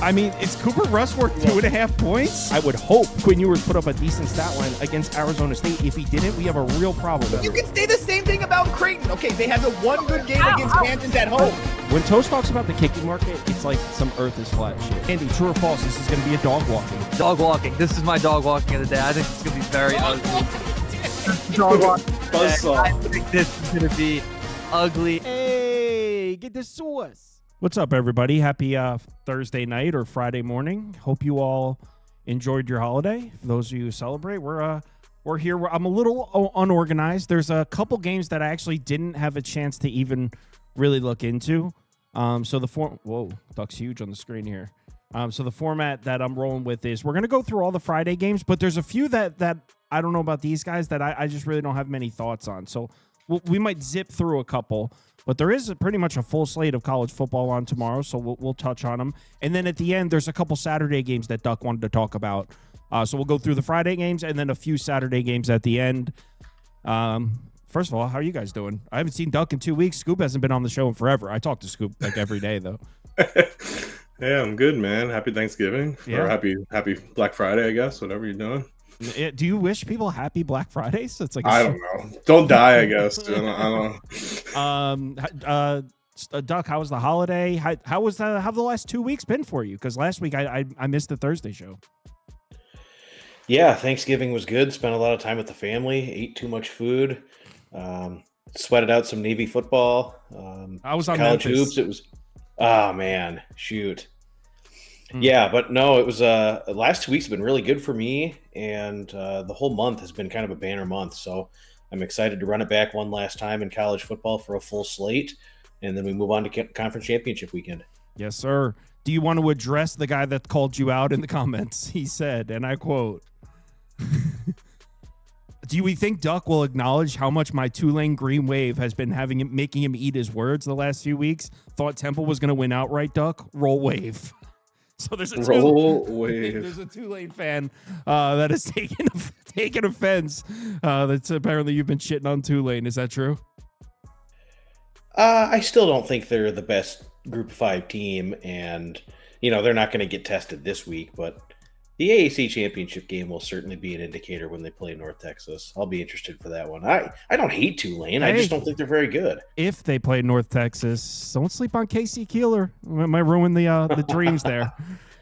I mean, is Cooper Rush worth 2.5 points? I would hope Quinn Ewers put up a decent stat line against Arizona State. If he didn't, we have a real problem. You can say the same thing about Creighton. Okay, they had the one good game against Kansas at home. When Toast talks about the kicking market, it's like some earth is flat shit. Andy, true or false, this is going to be a dog walking. Dog walking. This is my dog walking of the day. I think it's going to be very ugly. Dog walking. I think this is going to be ugly. Hey, get the sauce. What's up, everybody? Happy Thursday night or Friday morning. Hope you all enjoyed your holiday. For those of you who celebrate, we're here. I'm a little unorganized. There's a couple games that I actually didn't have a chance to even really look into. So whoa, Duck's huge on the screen here. So the format that I'm rolling with is we're going to go through all the Friday games, but there's a few that I don't know about these guys that I just really don't have many thoughts on. So we might zip through a couple, but there is pretty much a full slate of college football on tomorrow, so we'll touch on them. And then at the end, there's a couple Saturday games that Duck wanted to talk about. So we'll go through the Friday games and then a few Saturday games at the end. First of all, how are you guys doing? I haven't seen Duck in 2 weeks. Scoop hasn't been on the show in forever. I talk to Scoop like every day, though. Yeah, I'm good, man. Happy Thanksgiving. Yeah. Or happy Black Friday, I guess, whatever you're doing. Do you wish people happy Black Fridays? It's like I don't know. Don't die, I guess. I don't Duck, how was the holiday? How have the last 2 weeks been for you? Because last week I missed the Thursday show. Yeah, Thanksgiving was good. Spent a lot of time with the family. Ate too much food. Sweated out some Navy football. I was on college Memphis. hoops. It was, oh man, shoot. Yeah, but no, it was the last 2 weeks have been really good for me, and the whole month has been kind of a banner month. So I'm excited to run it back one last time in college football for a full slate, and then we move on to conference championship weekend. Yes, sir. Do you want to address the guy that called you out in the comments? He said, and I quote, "Do we think Duck will acknowledge how much my Tulane Green Wave has been making him eat his words the last few weeks? Thought Temple was going to win outright, Duck. Roll wave." So there's a Tulane fan that has taken offense. That's apparently you've been shitting on Tulane. Is that true? I still don't think they're the best Group of 5 team, and they're not going to get tested this week, but the AAC championship game will certainly be an indicator when they play North Texas. I'll be interested for that one. I don't hate Tulane. I just don't think they're very good. If they play North Texas, don't sleep on Casey Keeler. It might ruin the dreams there.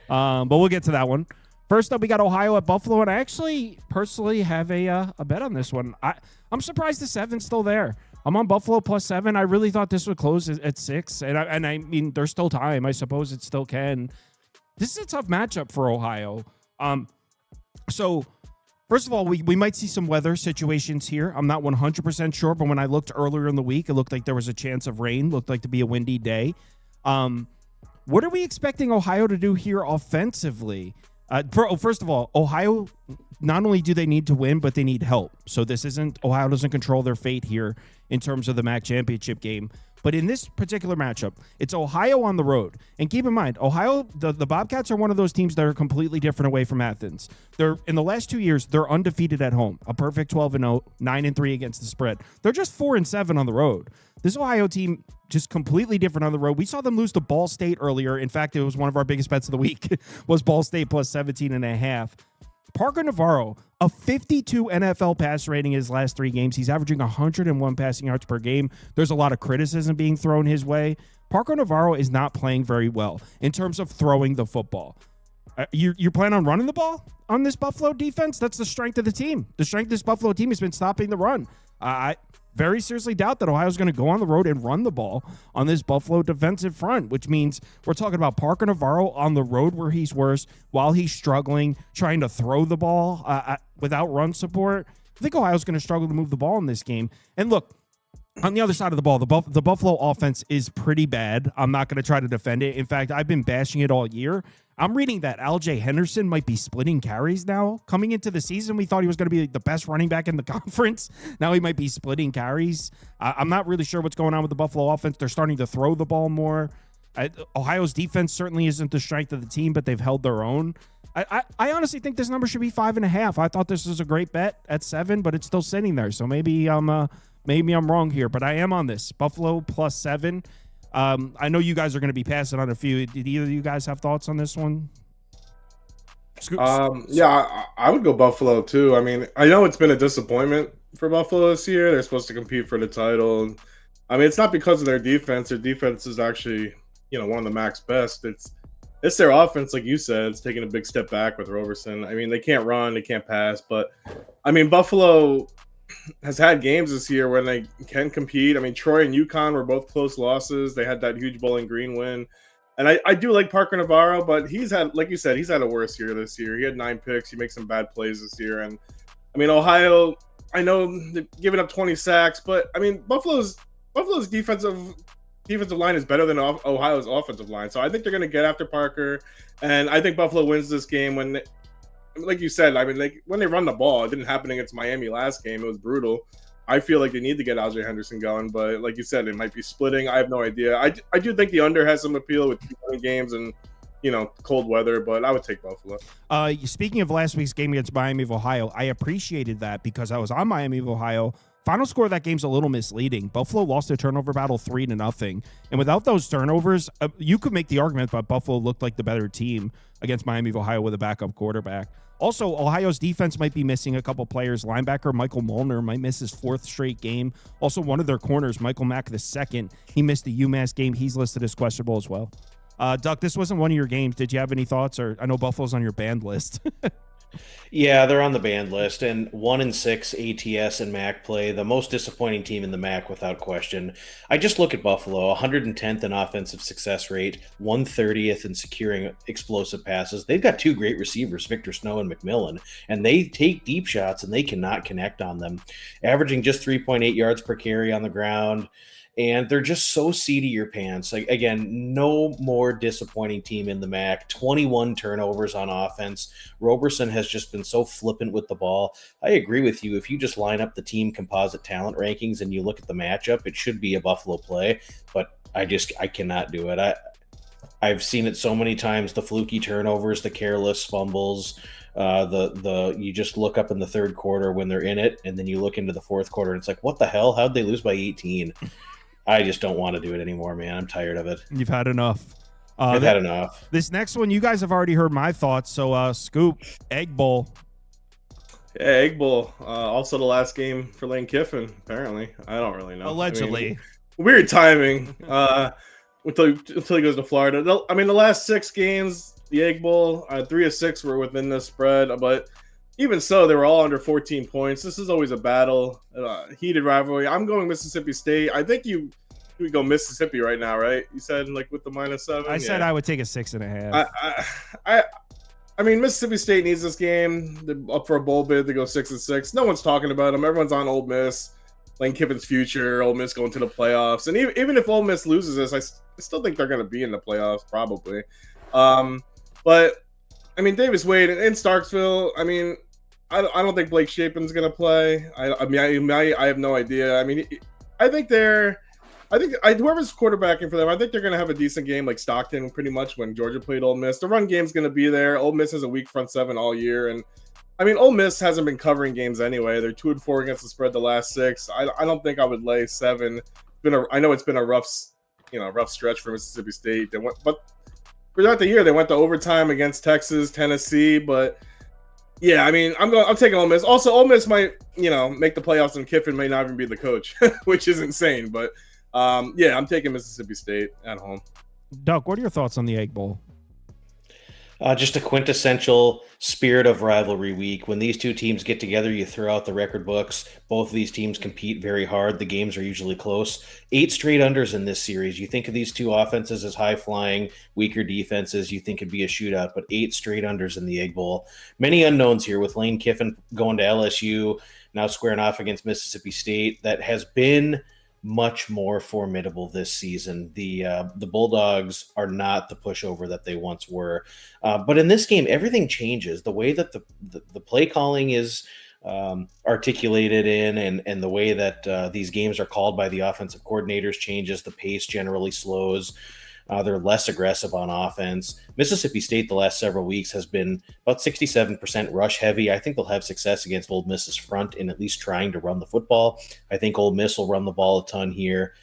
But we'll get to that one. First up, we got Ohio at Buffalo, and I actually personally have a bet on this one. I'm surprised the 7's still there. I'm on Buffalo +7. I really thought this would close at 6, and I mean, there's still time. I suppose it still can. This is a tough matchup for Ohio. So first of all, we might see some weather situations here. I'm not 100% sure, but when I looked earlier in the week, it looked like there was a chance of rain, looked like to be a windy day. What are we expecting Ohio to do here offensively? First of all, Ohio, not only do they need to win, but they need help. So Ohio doesn't control their fate here in terms of the MAC championship game. But in this particular matchup, it's Ohio on the road. And keep in mind, Ohio, the Bobcats are one of those teams that are completely different away from Athens. They're in the last 2 years, they're undefeated at home, a perfect 12-0, 9-3 against the spread. They're just 4-7 on the road. This Ohio team, just completely different on the road. We saw them lose to Ball State earlier. In fact, it was one of our biggest bets of the week, was Ball State +17.5. Parker Navarro, a 52 NFL pass rating in his last 3 games. He's averaging 101 passing yards per game. There's a lot of criticism being thrown his way. Parker Navarro is not playing very well in terms of throwing the football. You plan on running the ball on this Buffalo defense? That's the strength of the team. The strength of this Buffalo team has been stopping the run. I very seriously doubt that Ohio's going to go on the road and run the ball on this Buffalo defensive front, which means we're talking about Parker Navarro on the road where he's worse while he's struggling, trying to throw the ball without run support. I think Ohio's going to struggle to move the ball in this game. And look, on the other side of the ball, the Buffalo offense is pretty bad. I'm not going to try to defend it. In fact, I've been bashing it all year. I'm reading that Aljay Henderson might be splitting carries now. Coming into the season, we thought he was going to be the best running back in the conference. Now he might be splitting carries. I'm not really sure what's going on with the Buffalo offense. They're starting to throw the ball more. Ohio's defense certainly isn't the strength of the team, but they've held their own. I honestly think this number should be 5.5. I thought this was a great bet at 7, but it's still sitting there. So maybe I'm wrong here, but I am on this. Buffalo +7. I know you guys are going to be passing on a few. Did either of you guys have thoughts on this one? Yeah, I would go Buffalo too. I mean, I know it's been a disappointment for Buffalo this year. They're supposed to compete for the title. I mean, it's not because of their defense. Their defense is actually, one of the MAC's best. It's their offense, like you said. It's taking a big step back with Roberson. I mean, they can't run, they can't pass, but I mean, Buffalo has had games this year when they can compete. I mean, Troy and UConn were both close losses. They had that huge Bowling Green win. And I do like Parker Navarro, but he's had, like you said, he's had a worse year this year. He had 9 picks. He makes some bad plays this year. And, I mean, Ohio, I know they're giving up 20 sacks, but, I mean, Buffalo's defensive line is better than Ohio's offensive line. So I think they're going to get after Parker. And I think Buffalo wins this game when, like you said, I mean, when they run the ball. It didn't happen against Miami last game. It was brutal. I feel like they need to get Alger Henderson going, but like you said, it might be splitting. I have no idea. I do think the under has some appeal with 2 games and, cold weather, but I would take Buffalo. Speaking of last week's game against Miami of Ohio, I appreciated that because I was on Miami of Ohio. Final score of that game's a little misleading. Buffalo lost their turnover battle 3-0. And without those turnovers, you could make the argument that Buffalo looked like the better team against Miami of Ohio with a backup quarterback. Also, Ohio's defense might be missing a couple players. Linebacker Michael Molnar might miss his 4th straight game. Also, one of their corners, Michael Mack II, he missed the UMass game. He's listed as questionable as well. Duck, this wasn't one of your games. Did you have any thoughts? Or I know Buffalo's on your banned list. Yeah, they're on the banned list, and 1-6 ATS and MAC play, the most disappointing team in the MAC without question. I just look at Buffalo, 110th in offensive success rate, 130th in securing explosive passes. They've got 2 great receivers, Victor Snow and McMillan, and they take deep shots and they cannot connect on them, averaging just 3.8 yards per carry on the ground. And they're just so seat of your pants. Like, again, no more disappointing team in the MAC. 21 turnovers on offense. Roberson has just been so flippant with the ball. I agree with you. If you just line up the team composite talent rankings and you look at the matchup, it should be a Buffalo play. But I cannot do it. I've seen it so many times. The fluky turnovers, the careless fumbles. You just look up in the 3rd quarter when they're in it, and then you look into the 4th quarter, and it's like, what the hell? How'd they lose by 18? I just don't want to do it anymore, man. I'm tired of it. You've had enough. I've had enough. This next one, you guys have already heard my thoughts. So, Scoop, Egg Bowl. Yeah, Egg Bowl. Also the last game for Lane Kiffin, apparently. I don't really know. Allegedly. I mean, weird timing until he goes to Florida. I mean, the last 6 games, the Egg Bowl, 3 of 6 were within the spread, but even so, they were all under 14 points. This is always a battle, heated rivalry. I'm going Mississippi State. I think you would go Mississippi right now, right? You said with the -7. I said I would take a 6.5. I mean, Mississippi State needs this game. They're up for a bowl bid to go 6-6. No one's talking about them. Everyone's on Ole Miss, Lane Kiffin's future. Ole Miss going to the playoffs, and even if Ole Miss loses this, I still think they're going to be in the playoffs probably. But I mean, Davis Wade in Starksville. I mean, I don't think Blake Shapen's going to play. I have no idea. I mean, I think whoever's quarterbacking for them, I think they're going to have a decent game like Stockton pretty much when Georgia played Ole Miss. The run game's going to be there. Ole Miss has a weak front 7 all year. And, I mean, Ole Miss hasn't been covering games anyway. They're 2-4 against the spread the last 6. I don't think I would lay 7. I know it's been a rough stretch for Mississippi State. But throughout the year, they went to overtime against Texas, Tennessee, but yeah, I mean, I'm taking Ole Miss. Also, Ole Miss might, make the playoffs, and Kiffin may not even be the coach, which is insane. But yeah, I'm taking Mississippi State at home. Duck, what are your thoughts on the Egg Bowl? Just a quintessential spirit of rivalry week. When these 2 teams get together, you throw out the record books. Both of these teams compete very hard. The games are usually close. 8 straight unders in this series. You think of these 2 offenses as high-flying, weaker defenses. You think it'd be a shootout, but 8 straight unders in the Egg Bowl. Many unknowns here with Lane Kiffin going to LSU, now squaring off against Mississippi State. That has been much more formidable this season. The Bulldogs are not the pushover that they once were. But in this game, everything changes. The way that the play calling is articulated in and the way that these games are called by the offensive coordinators changes. The pace generally slows. They're less aggressive on offense. Mississippi State the last several weeks has been about 67% rush heavy. I think they'll have success against Ole Miss's front in at least trying to run the football. I think Ole Miss will run the ball a ton here.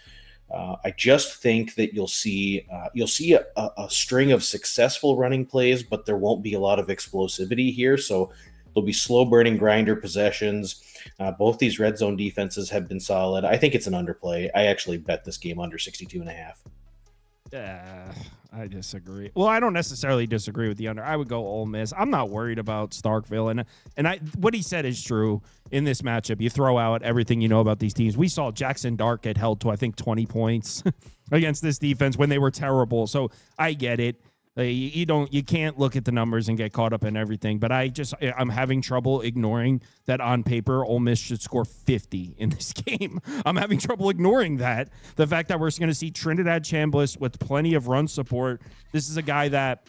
I just think that you'll see a string of successful running plays, but there won't be a lot of explosivity here. So there'll be slow burning grinder possessions. Both these red zone defenses have been solid. I think it's an underplay. I actually bet this game under 62.5. I disagree. Well, I don't necessarily disagree with the under. I would go Ole Miss. I'm not worried about Starkville, and what he said is true in this matchup. You throw out everything you know about these teams. We saw Jackson Dart get held to, I think, 20 points against this defense when they were terrible. So I get it. You can't look at the numbers and get caught up in everything, but I'm having trouble ignoring that on paper Ole Miss should score 50 in this game. I'm having trouble ignoring that. The fact that we're going to see Trinidad Chambliss with plenty of run support. This is a guy that,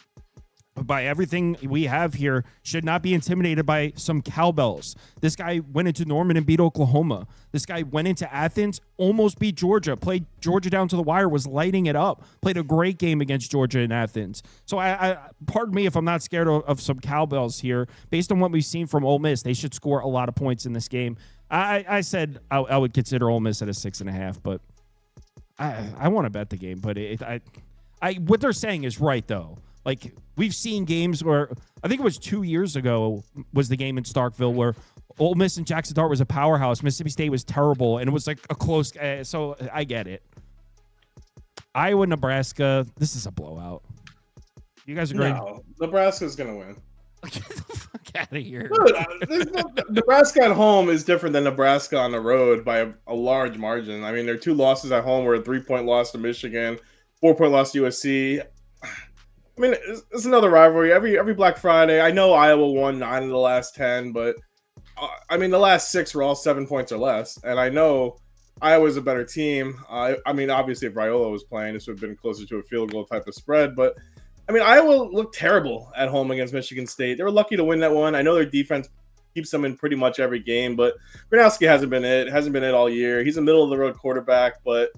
by everything we have here, should not be intimidated by some cowbells. This guy went into Norman and beat Oklahoma. This guy went into Athens, almost beat Georgia, played Georgia down to the wire, was lighting it up, played a great game against Georgia in Athens. So I pardon me if I'm not scared of some cowbells here. Based on what we've seen from Ole Miss, they should score a lot of points in this game. I said I would consider Ole Miss at a 6.5, but I want to bet the game. But what they're saying is right, though. Like, we've seen games where, I think it was 2 years ago, was the game in Starkville where Ole Miss and Jackson Dart was a powerhouse. Mississippi State was terrible, and it was like a close. So I get it. Iowa, Nebraska, this is a blowout. You guys agree? No, Nebraska's going to win. Get the fuck out of here. Dude, Nebraska at home is different than Nebraska on the road by a large margin. I mean, their 2 losses at home were a 3-point loss to Michigan, 4-point loss to USC. I mean, it's another rivalry. Every Black Friday, I know Iowa won 9 of the last 10, but I mean, the last 6 were all 7 points or less. And I know Iowa's a better team. I mean, obviously, if Raiola was playing, this would have been closer to a field goal type of spread. But I mean, Iowa looked terrible at home against Michigan State. They were lucky to win that one. I know their defense keeps them in pretty much every game, but Gronowski hasn't been it all year. He's a middle of the road quarterback, but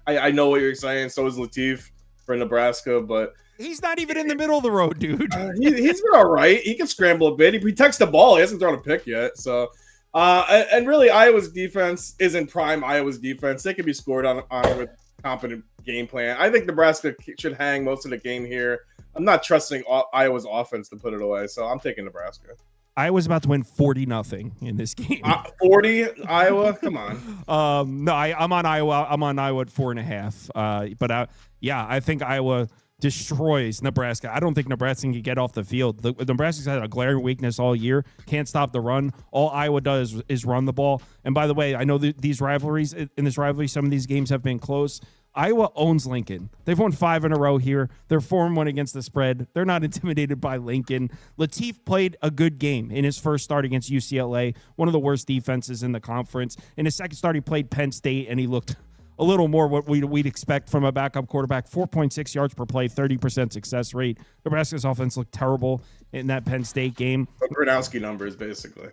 I know what you're saying. So is Latif for Nebraska, but he's not even in the middle of the road, dude. He's been all right. He can scramble a bit. He protects the ball. He hasn't thrown a pick yet. So, and really, Iowa's defense isn't prime Iowa's defense. They can be scored on with competent game plan. I think Nebraska should hang most of the game here. I'm not trusting Iowa's offense to put it away, so I'm taking Nebraska. Iowa's about to win 40-0 in this game. 40 Iowa? Come on. No, I'm on Iowa. I'm on Iowa at 4.5. But yeah, I think Iowa destroys Nebraska. I don't think Nebraska can get off the field. Nebraska's had a glaring weakness all year. Can't stop the run. All Iowa does is run the ball. And by the way, I know these rivalries, in this rivalry, some of these games have been close. Iowa owns Lincoln. They've won 5 in a row here. They're 4-1 against the spread. They're not intimidated by Lincoln. Latif played a good game in his first start against UCLA, one of the worst defenses in the conference. In his second start, he played Penn State, and he looked a little more what we'd expect from a backup quarterback. 4.6 yards per play, 30% success rate. Nebraska's offense looked terrible in that Penn State game. Gronowski numbers, basically.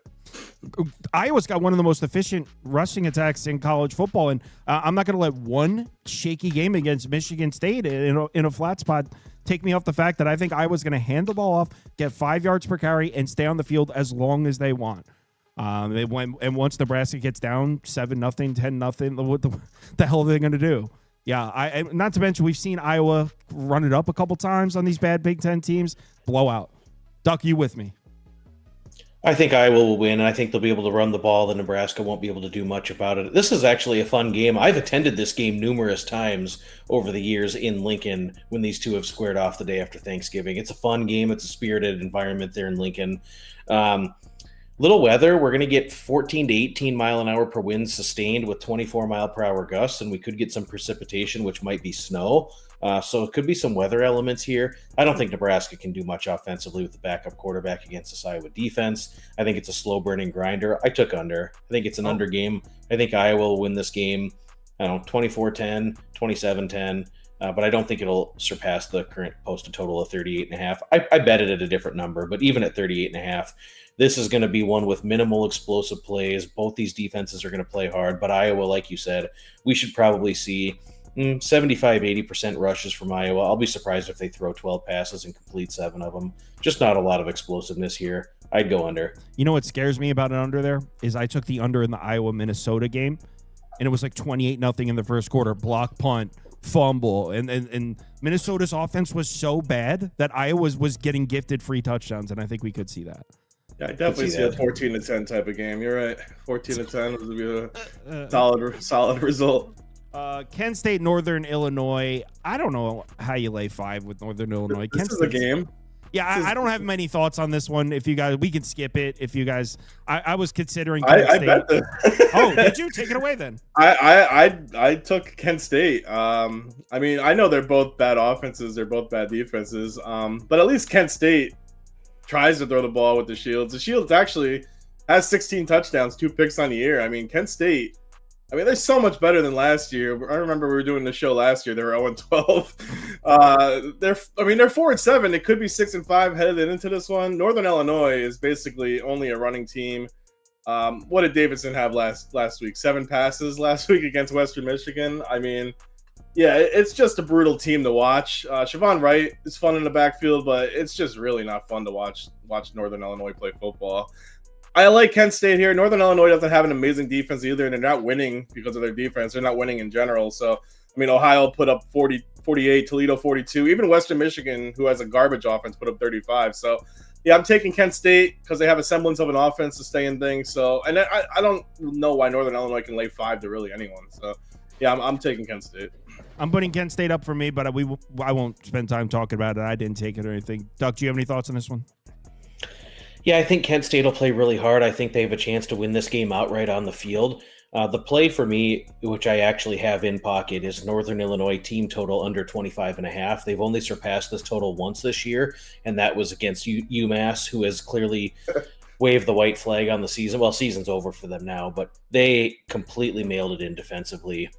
Iowa's got one of the most efficient rushing attacks in college football, and I'm not going to let one shaky game against Michigan State in a flat spot take me off the fact that I think Iowa's going to hand the ball off, get 5 yards per carry, and stay on the field as long as they want. And once Nebraska gets down 7-0, 10-0, what the hell are they going to do? Yeah, not to mention we've seen Iowa run it up a couple times on these bad Big Ten teams. Blowout. Duck, you with me? I think Iowa will win, and I think they'll be able to run the ball. The Nebraska won't be able to do much about it. This is actually a fun game. I've attended this game numerous times over the years in Lincoln when these two have squared off the day after Thanksgiving. It's a fun game. It's a spirited environment there in Lincoln. Little weather, we're going to get 14 to 18 mile an hour per wind sustained with 24 mile per hour gusts, and we could get some precipitation, which might be snow. So it could be some weather elements here. I don't think Nebraska can do much offensively with the backup quarterback against this Iowa defense. I think it's a slow burning grinder. I took under. I think it's an under game. I think Iowa will win this game, 24-10, 27-10. But I don't think it'll surpass the current posted total of 38.5. I bet it at a different number, but even at 38.5, this is going to be one with minimal explosive plays. Both these defenses are going to play hard, but Iowa, like you said, we should probably see 75-80% rushes from Iowa. I'll be surprised if they throw 12 passes and complete 7 of them. Just not a lot of explosiveness here. I'd go under. You know what scares me about an under there is I took the under in the Iowa-Minnesota game. and it was like 28-0 in the first quarter. Block punt, fumble, and Minnesota's offense was so bad that Iowa was getting gifted free touchdowns, and I think we could see that. Yeah, I definitely see a 14-10 type of game. You're right. 14-10 would be a solid result. Kent State, Northern Illinois. I don't know how you lay 5 with Northern Illinois. This is a game. Yeah, I don't have many thoughts on this one. If you guys, we can skip it. If you guys, I was considering Kent State. Bet that. Oh, did you take it away then? I took Kent State. I mean, I know they're both bad offenses. They're both bad defenses. But at least Kent State tries to throw the ball with the Shields. The Shields actually has 16 touchdowns, 2 picks on the year. I mean, Kent State, I mean, they're so much better than last year. I remember we were doing the show last year. They were 0-12. They're 4-7. It could be 6-5 headed into this one. Northern Illinois is basically only a running team. What did Davidson have last week? 7 passes last week against Western Michigan. I mean, yeah, it's just a brutal team to watch. Siobhan Wright is fun in the backfield, but it's just really not fun to watch Northern Illinois play football. I like Kent State here. Northern Illinois doesn't have an amazing defense either, and they're not winning because of their defense. They're not winning in general. So, I mean, Ohio put up 48, Toledo 42. Even Western Michigan, who has a garbage offense, put up 35. So, yeah, I'm taking Kent State because they have a semblance of an offense to stay in things. So, and I don't know why Northern Illinois can lay 5 to really anyone. So, yeah, I'm taking Kent State. I'm putting Kent State up for me, but I won't spend time talking about it. I didn't take it or anything. Duck, do you have any thoughts on this one? Yeah, I think Kent State will play really hard. I think they have a chance to win this game outright on the field. The play for me, which I actually have in pocket, is Northern Illinois team total under 25.5. They've only surpassed this total once this year, and that was against UMass, who has clearly waved the white flag on the season. Well, season's over for them now, but they completely mailed it in defensively.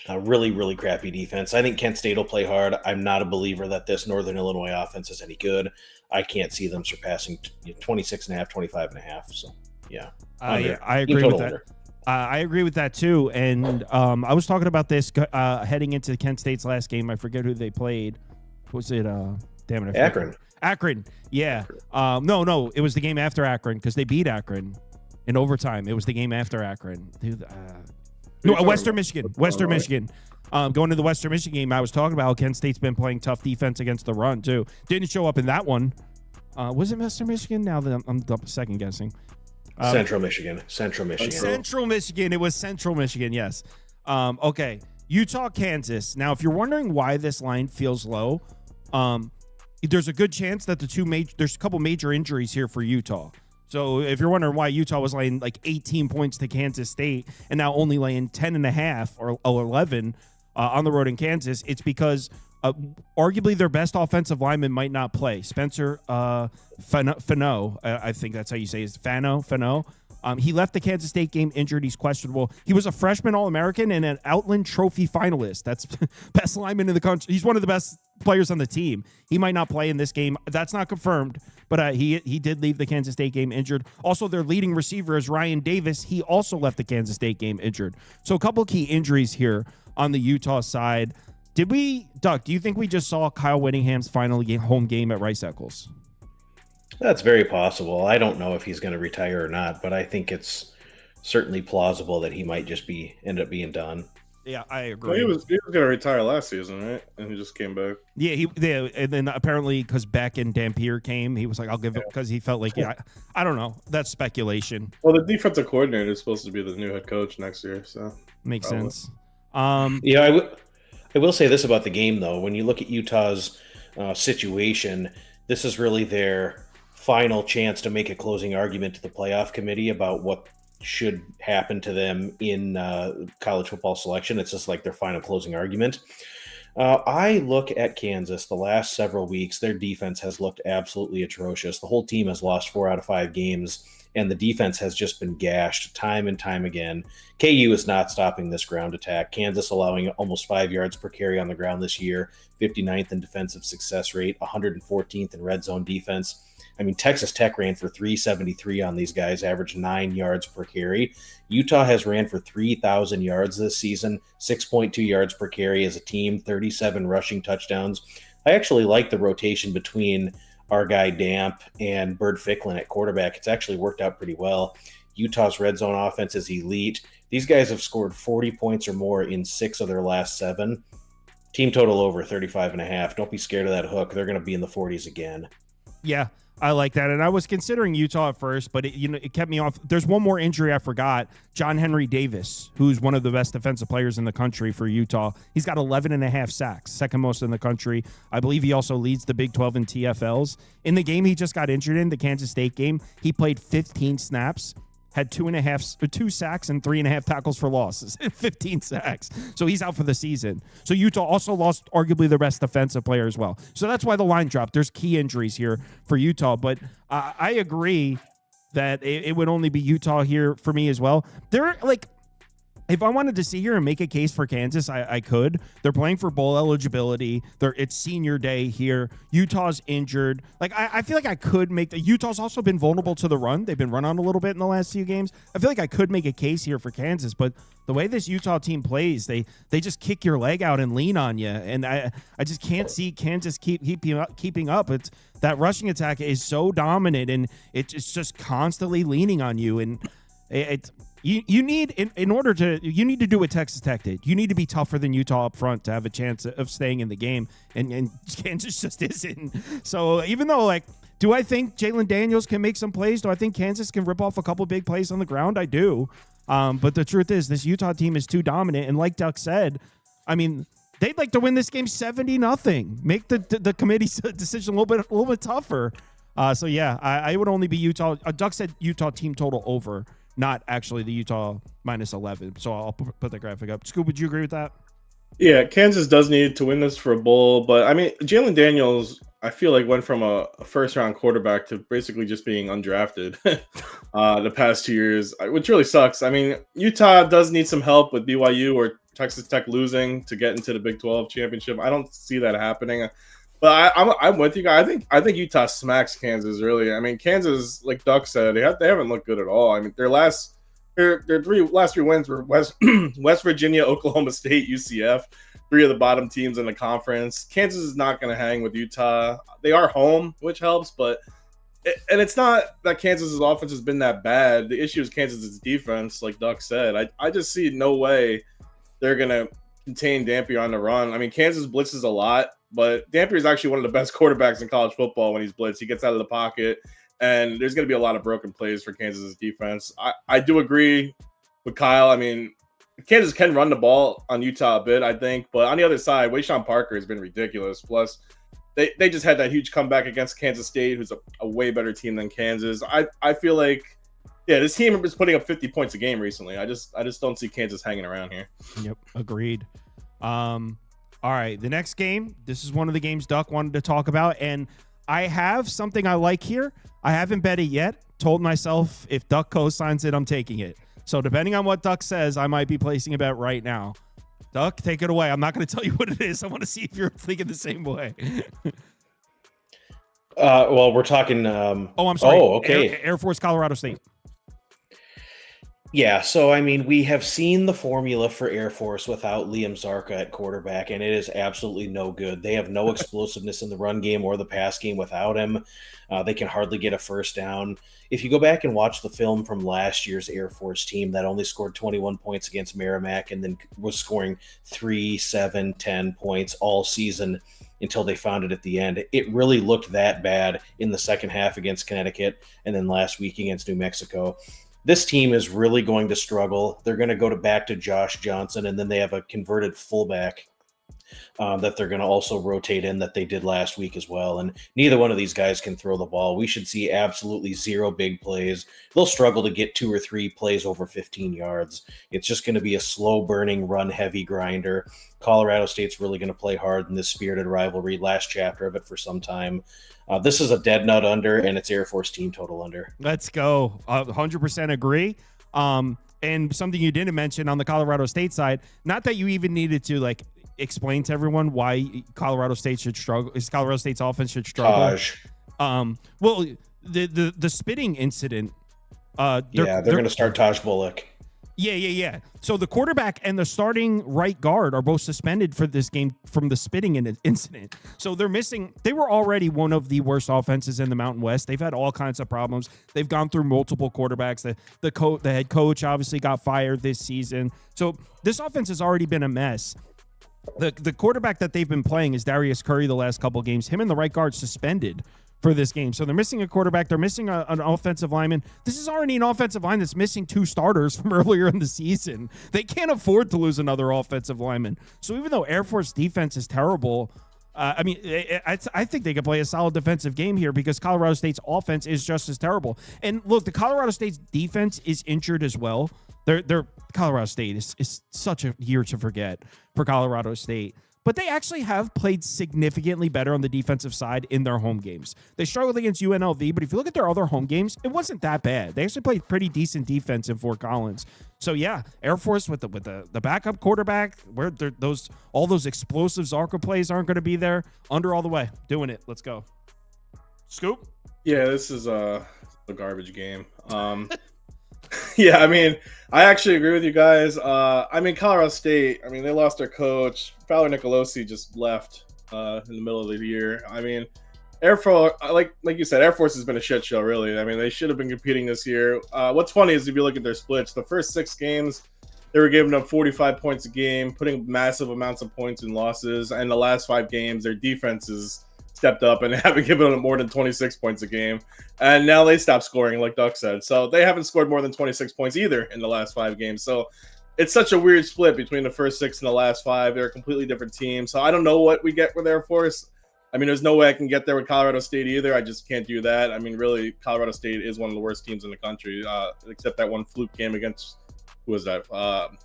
A really, really crappy defense. I think Kent State will play hard. I'm not a believer that this Northern Illinois offense is any good. I can't see them surpassing 26.5, 25.5. So, yeah. I agree with that. I agree with that, too. And I was talking about this heading into Kent State's last game. I forget who they played. Was it damn it? Akron. Yeah. No. It was the game after Akron because they beat Akron in overtime. It was the game after Akron. Western Michigan. Going to the Western Michigan game, I was talking about how Kent State's been playing tough defense against the run, too. Didn't show up in that one. Was it Western Michigan? Now that I'm second guessing. Central Michigan. It was Central Michigan, yes. Okay. Utah, Kansas. Now, if you're wondering why this line feels low, there's a good chance that there's a couple major injuries here for Utah. So if you're wondering why Utah was laying like 18 points to Kansas State and now only laying 10.5 or 11 on the road in Kansas, it's because arguably their best offensive lineman might not play. Spencer Fano, I think that's how you say it, Fano. He left the Kansas State game injured. He's questionable. He was a freshman All-American and an Outland Trophy finalist. That's best lineman in the country. He's one of the best players on the team. He might not play in this game. That's not confirmed, but he did leave the Kansas State game injured. Also, their leading receiver is Ryan Davis. He also left the Kansas State game injured. So a couple key injuries here on the Utah side. Doug, do you think we just saw Kyle Whittingham's final home game at Rice-Eccles? That's very possible. I don't know if he's going to retire or not, but I think it's certainly plausible that he might just end up being done. Yeah, I agree. Well, he was going to retire last season, right? And he just came back. Yeah, and then apparently because Beck and Dampier came, he was like, I'll give it because he felt like, I don't know. That's speculation. Well, the defensive coordinator is supposed to be the new head coach next year, so. Makes sense. I will say this about the game, though. When you look at Utah's situation, this is really their final chance to make a closing argument to the playoff committee about what should happen to them in college football selection. It's just like their final closing argument. I look at Kansas the last several weeks. Their defense has looked absolutely atrocious. The whole team has lost 4 out of 5 games, and the defense has just been gashed time and time again. KU is not stopping this ground attack. Kansas allowing almost 5 yards per carry on the ground this year, 59th in defensive success rate, 114th in red zone defense. I mean, Texas Tech ran for 373 on these guys, averaged 9 yards per carry. Utah has ran for 3,000 yards this season, 6.2 yards per carry as a team, 37 rushing touchdowns. I actually like the rotation between our guy Damp and Bird Ficklin at quarterback. It's actually worked out pretty well. Utah's red zone offense is elite. These guys have scored 40 points or more in 6 of their last 7. Team total over 35.5. Don't be scared of that hook. They're going to be in the 40s again. Yeah, I like that. And I was considering Utah at first, but it kept me off. There's one more injury I forgot. John Henry Davis, who's one of the best defensive players in the country for Utah. He's got 11.5 sacks, second most in the country. I believe he also leads the Big 12 in TFLs. In the game he just got injured in, the Kansas State game, he played 15 snaps, had 2 sacks and 3.5 tackles for losses, 15 sacks. So he's out for the season. So Utah also lost arguably their best defensive player as well. So that's why the line dropped. There's key injuries here for Utah, but I agree that it would only be Utah here for me as well. They're like, if I wanted to sit here and make a case for Kansas, I could. They're playing for bowl eligibility. It's senior day here. Utah's injured. Like, I feel like I could make the Utah's also been vulnerable to the run. They've been run on a little bit in the last few games. I feel like I could make a case here for Kansas, but the way this Utah team plays, they just kick your leg out and lean on you. And I just can't see Kansas keeping up. It's that rushing attack is so dominant, and it's just constantly leaning on you. And You need to do what Texas Tech did. You need to be tougher than Utah up front to have a chance of staying in the game, and Kansas just isn't. So even though, like, do I think Jalen Daniels can make some plays? Do I think Kansas can rip off a couple big plays on the ground? I do. But the truth is, this Utah team is too dominant, and like Duck said, I mean, they'd like to win this game 70-0. Make the committee's decision a little bit tougher. So yeah, I would only be Utah. Duck said Utah team total over, not actually the Utah -11. So I'll put the graphic up. Scoop, would you agree with that? Yeah, Kansas does need to win this for a bowl, but I mean, Jalen Daniels, I feel like went from a first-round quarterback to basically just being undrafted the past 2 years, which really sucks. I mean, Utah does need some help with BYU or Texas Tech losing to get into the Big 12 championship. I don't see that happening. But I'm with you guys. I think Utah smacks Kansas, really. I mean, Kansas, like Duck said, they haven't looked good at all. I mean, their last three wins were West Virginia, Oklahoma State, UCF, 3 of the bottom teams in the conference. Kansas is not going to hang with Utah. They are home, which helps, but it's not that Kansas's offense has been that bad. The issue is Kansas's defense, like Duck said. I just see no way they're going to contain Dampier on the run. I mean, Kansas blitzes a lot, but Dampier is actually one of the best quarterbacks in college football when he's blitzed. He gets out of the pocket, and there's going to be a lot of broken plays for Kansas's defense. I do agree with Kyle. I mean, Kansas can run the ball on Utah a bit, I think, but on the other side, Wayshawn Parker has been ridiculous. Plus, they just had that huge comeback against Kansas State, who's a way better team than Kansas. I feel like, yeah, this team is putting up 50 points a game recently. I just don't see Kansas hanging around here. Yep, agreed. All right, the next game, this is one of the games Duck wanted to talk about, and I have something I like here. I haven't bet it yet. Told myself if Duck co-signs it, I'm taking it. So depending on what Duck says, I might be placing a bet right now. Duck, take it away. I'm not going to tell you what it is. I want to see if you're thinking the same way. Well, we're talking... I'm sorry. Oh, okay. Air Force, Colorado State. Yeah, so I mean, we have seen the formula for Air Force without Liam Zarka at quarterback, and it is absolutely no good. They have no explosiveness in the run game or the pass game without him. They can hardly get a first down. If you go back and watch the film from last year's Air Force team that only scored 21 points against Merrimack and then was scoring 3, 7, 10 points all season until they found it at the end, it really looked that bad in the second half against Connecticut and then last week against New Mexico. This team is really going to struggle. They're going to go back to Josh Johnson, and then they have a converted fullback that they're going to also rotate in that they did last week as well. And neither one of these guys can throw the ball. We should see absolutely 0 big plays. They'll struggle to get 2 or 3 plays over 15 yards. It's just going to be a slow-burning, run-heavy grinder. Colorado State's really going to play hard in this spirited rivalry, last chapter of it for some time. This is a dead nut under, and it's Air Force team total under. Let's go. 100% agree. And something you didn't mention on the Colorado State side, not that you even needed to like explain to everyone why Colorado State should struggle. Colorado State's offense should struggle. Well, the spitting incident. They're going to start Taj Bullock. Yeah. So the quarterback and the starting right guard are both suspended for this game from the spitting incident. So they're missing. They were already one of the worst offenses in the Mountain West. They've had all kinds of problems. They've gone through multiple quarterbacks. The head coach obviously got fired this season. So this offense has already been a mess. The quarterback that they've been playing is Darius Curry the last couple of games. Him and the right guard suspended for this game. So they're missing a quarterback. They're missing an offensive lineman. This is already an offensive line that's missing 2 starters from earlier in the season. They can't afford to lose another offensive lineman. So even though Air Force defense is terrible, I think they could play a solid defensive game here because Colorado State's offense is just as terrible. And look, the Colorado State's defense is injured as well. They're Colorado State is such a year to forget for Colorado State. But they actually have played significantly better on the defensive side in their home games. They struggled against UNLV, but if you look at their other home games, it wasn't that bad. They actually played pretty decent defense in Fort Collins. So yeah, Air Force with the backup quarterback, where all those explosive Zarko plays aren't going to be there. Under all the way, doing it. Let's go. Scoop. Yeah, this is a garbage game. Yeah, I mean, I actually agree with you guys. I mean, Colorado State, I mean, they lost their coach. Fowler Nicolosi just left in the middle of the year. I mean, Air Force, like you said, Air Force has been a shit show, really. I mean, they should have been competing this year. What's funny is if you look at their splits, the first 6 games, they were giving up 45 points a game, putting massive amounts of points in losses. And the last 5 games, their defenses stepped up and haven't given them more than 26 points a game. And now they stopped scoring, like Duck said. So they haven't scored more than 26 points either in the last 5 games. So it's such a weird split between the first 6 and the last 5. They're a completely different team. So I don't know what we get with Air Force. I mean, there's no way I can get there with Colorado State either. I just can't do that. I mean, really, Colorado State is one of the worst teams in the country, except that one fluke game against, who was that?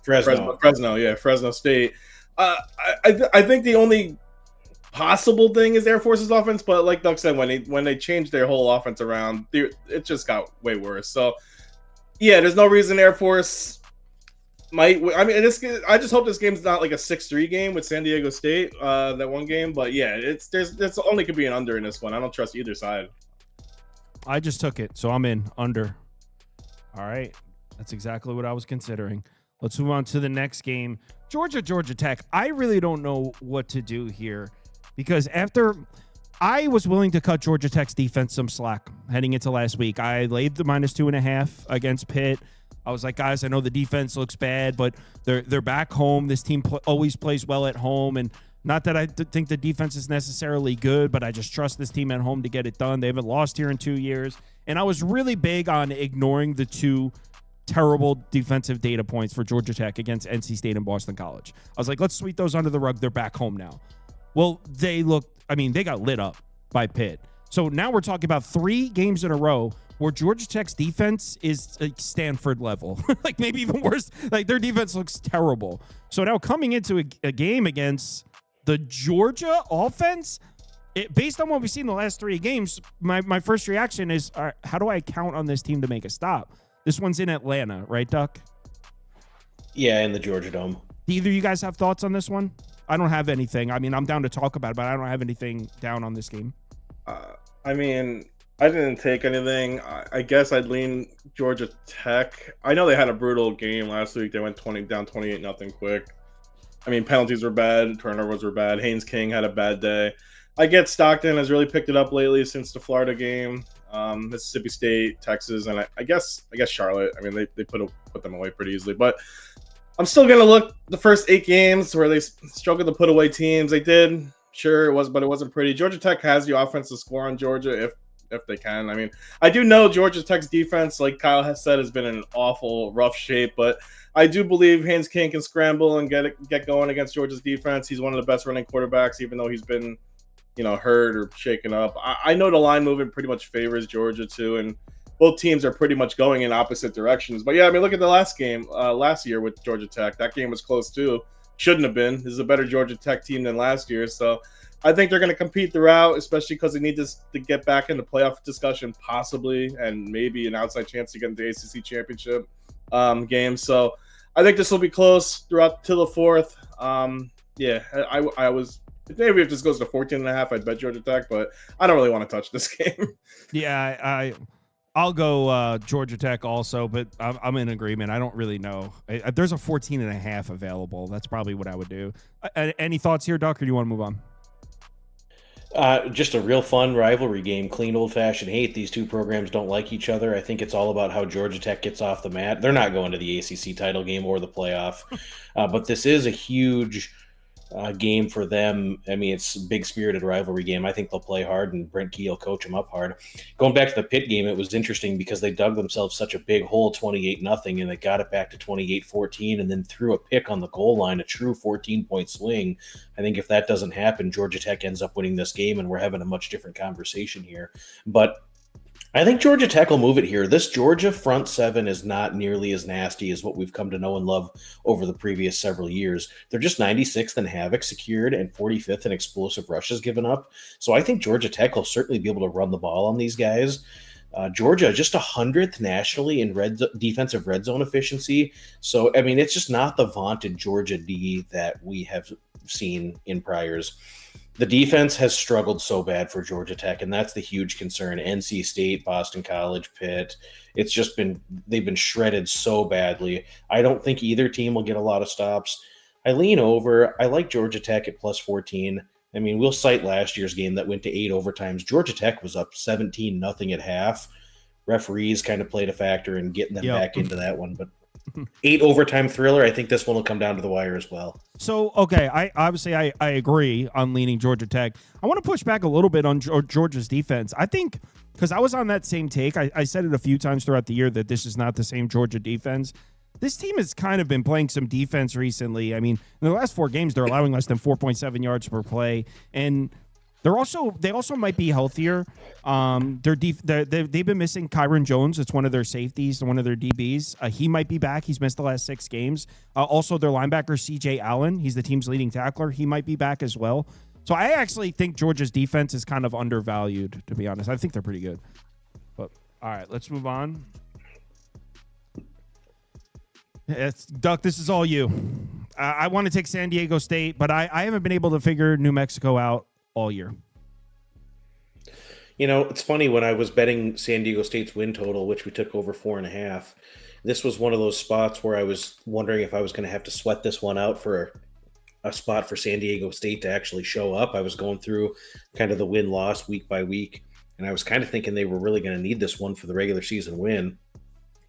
Fresno State. I think the only possible thing is Air Force's offense, but like Doug said, when they changed their whole offense around, it just got way worse. So yeah, there's no reason Air Force might. I mean, I just hope this game's not like a 6-3 game with San Diego State, that one game. But yeah, there's only could be an under in this one. I don't trust either side. I just took it, so I'm in under. All right, that's exactly what I was considering. Let's move on to the next game, Georgia Tech. I really don't know what to do here. Because after I was willing to cut Georgia Tech's defense some slack heading into last week, I laid the -2.5 against Pitt. I was like, guys, I know the defense looks bad, but they're back home. This team always plays well at home, and not that I think the defense is necessarily good, but I just trust this team at home to get it done. They haven't lost here in 2 years, and I was really big on ignoring the 2 terrible defensive data points for Georgia Tech against NC State and Boston College. I was like, let's sweep those under the rug. They're back home now. Well, they got lit up by Pitt. So now we're talking about 3 games in a row where Georgia Tech's defense is like Stanford level, like maybe even worse. Like their defense looks terrible. So now coming into a game against the Georgia offense, based on what we've seen in the last 3 games, my first reaction is, how do I count on this team to make a stop? This one's in Atlanta, right, Duck? Yeah, in the Georgia Dome. Do either of you guys have thoughts on this one? I don't have anything. I mean, I'm down to talk about it, but I don't have anything down on this game. I mean, I didn't take anything. I guess I'd lean Georgia Tech. I know they had a brutal game last week. They went down 28-0 quick. I mean, penalties were bad. Turnovers were bad. Haynes King had a bad day. I get Stockton has really picked it up lately since the Florida game. Mississippi State, Texas, and I guess Charlotte. I mean, they put them away pretty easily. But I'm still going to look the first 8 games where they struggled to put away teams. They did. Sure, it was, but it wasn't pretty. Georgia Tech has the offense to score on Georgia if they can. I mean, I do know Georgia Tech's defense, like Kyle has said, has been in an awful, rough shape, but I do believe Haynes King can scramble and get going against Georgia's defense. He's one of the best running quarterbacks, even though he's been, hurt or shaken up. I know the line movement pretty much favors Georgia too, and both teams are pretty much going in opposite directions. But yeah, I mean, look at the last game last year with Georgia Tech. That game was close too. Shouldn't have been. This is a better Georgia Tech team than last year. So I think they're going to compete throughout, especially because they need to get back into playoff discussion possibly, and maybe an outside chance to get into the ACC championship game. So I think this will be close throughout till the 4th. Yeah, I was – maybe if this goes to 14.5, I'd bet Georgia Tech, but I don't really want to touch this game. Yeah, I'll go Georgia Tech also, but I'm in agreement. I don't really know. There's a 14.5 available. That's probably what I would do. Any thoughts here, Duck, or do you want to move on? Just a real fun rivalry game, clean old-fashioned hate. These two programs don't like each other. I think it's all about how Georgia Tech gets off the mat. They're not going to the ACC title game or the playoff, but this is a huge game for them. I mean, it's a big-spirited rivalry game. I think they'll play hard, and Brent Key will coach them up hard. Going back to the Pitt game, it was interesting because they dug themselves such a big hole, 28-0, and they got it back to 28-14, and then threw a pick on the goal line, a true 14-point swing. I think if that doesn't happen, Georgia Tech ends up winning this game, and we're having a much different conversation here. But I think Georgia Tech will move it here. This Georgia front seven is not nearly as nasty as what we've come to know and love over the previous several years. They're just 96th in havoc secured and 45th in explosive rushes given up. So I think Georgia Tech will certainly be able to run the ball on these guys. Georgia just 100th nationally in defensive red zone efficiency. So, I mean, it's just not the vaunted Georgia D that we have seen in priors. The defense has struggled so bad for Georgia Tech, and that's the huge concern. NC State, Boston College, Pitt, it's just they've been shredded so badly. I don't think either team will get a lot of stops. I lean over. I like Georgia Tech at plus 14. I mean, we'll cite last year's game that went to 8 overtimes. Georgia Tech was up 17-0 at half. Referees kind of played a factor in getting them back into that one, but 8 overtime thriller. I think this one will come down to the wire as well. So, okay, I agree on leaning Georgia Tech. I want to push back a little bit on Georgia's defense. I think because I was on that same take. I said it a few times throughout the year that this is not the same Georgia defense. This team has kind of been playing some defense recently. I mean, in the last 4 games, they're allowing less than 4.7 yards per play, and they also might be healthier. They've been missing Kyron Jones. It's one of their safeties, one of their DBs. He might be back. He's missed the last 6 games. Also, their linebacker C.J. Allen. He's the team's leading tackler. He might be back as well. So I actually think Georgia's defense is kind of undervalued, to be honest. I think they're pretty good. But all right, let's move on. Duck, this is all you. I want to take San Diego State, but I haven't been able to figure New Mexico out all year. You know, it's funny, when I was betting San Diego State's win total, which we took over 4.5, this was one of those spots where I was wondering if I was going to have to sweat this one out for a spot for San Diego State to actually show up. I was going through kind of the win-loss week by week, and I was kind of thinking they were really going to need this one for the regular season win.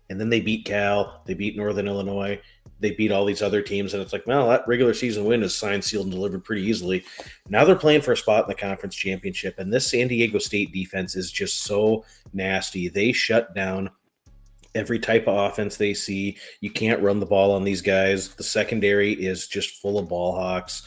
And then they beat Cal, they beat Northern Illinois, they beat all these other teams, and it's like, well, that regular season win is signed, sealed, and delivered pretty easily. Now they're playing for a spot in the conference championship, and this San Diego State defense is just so nasty. They shut down every type of offense they see. You can't run the ball on these guys. The secondary is just full of ball hawks.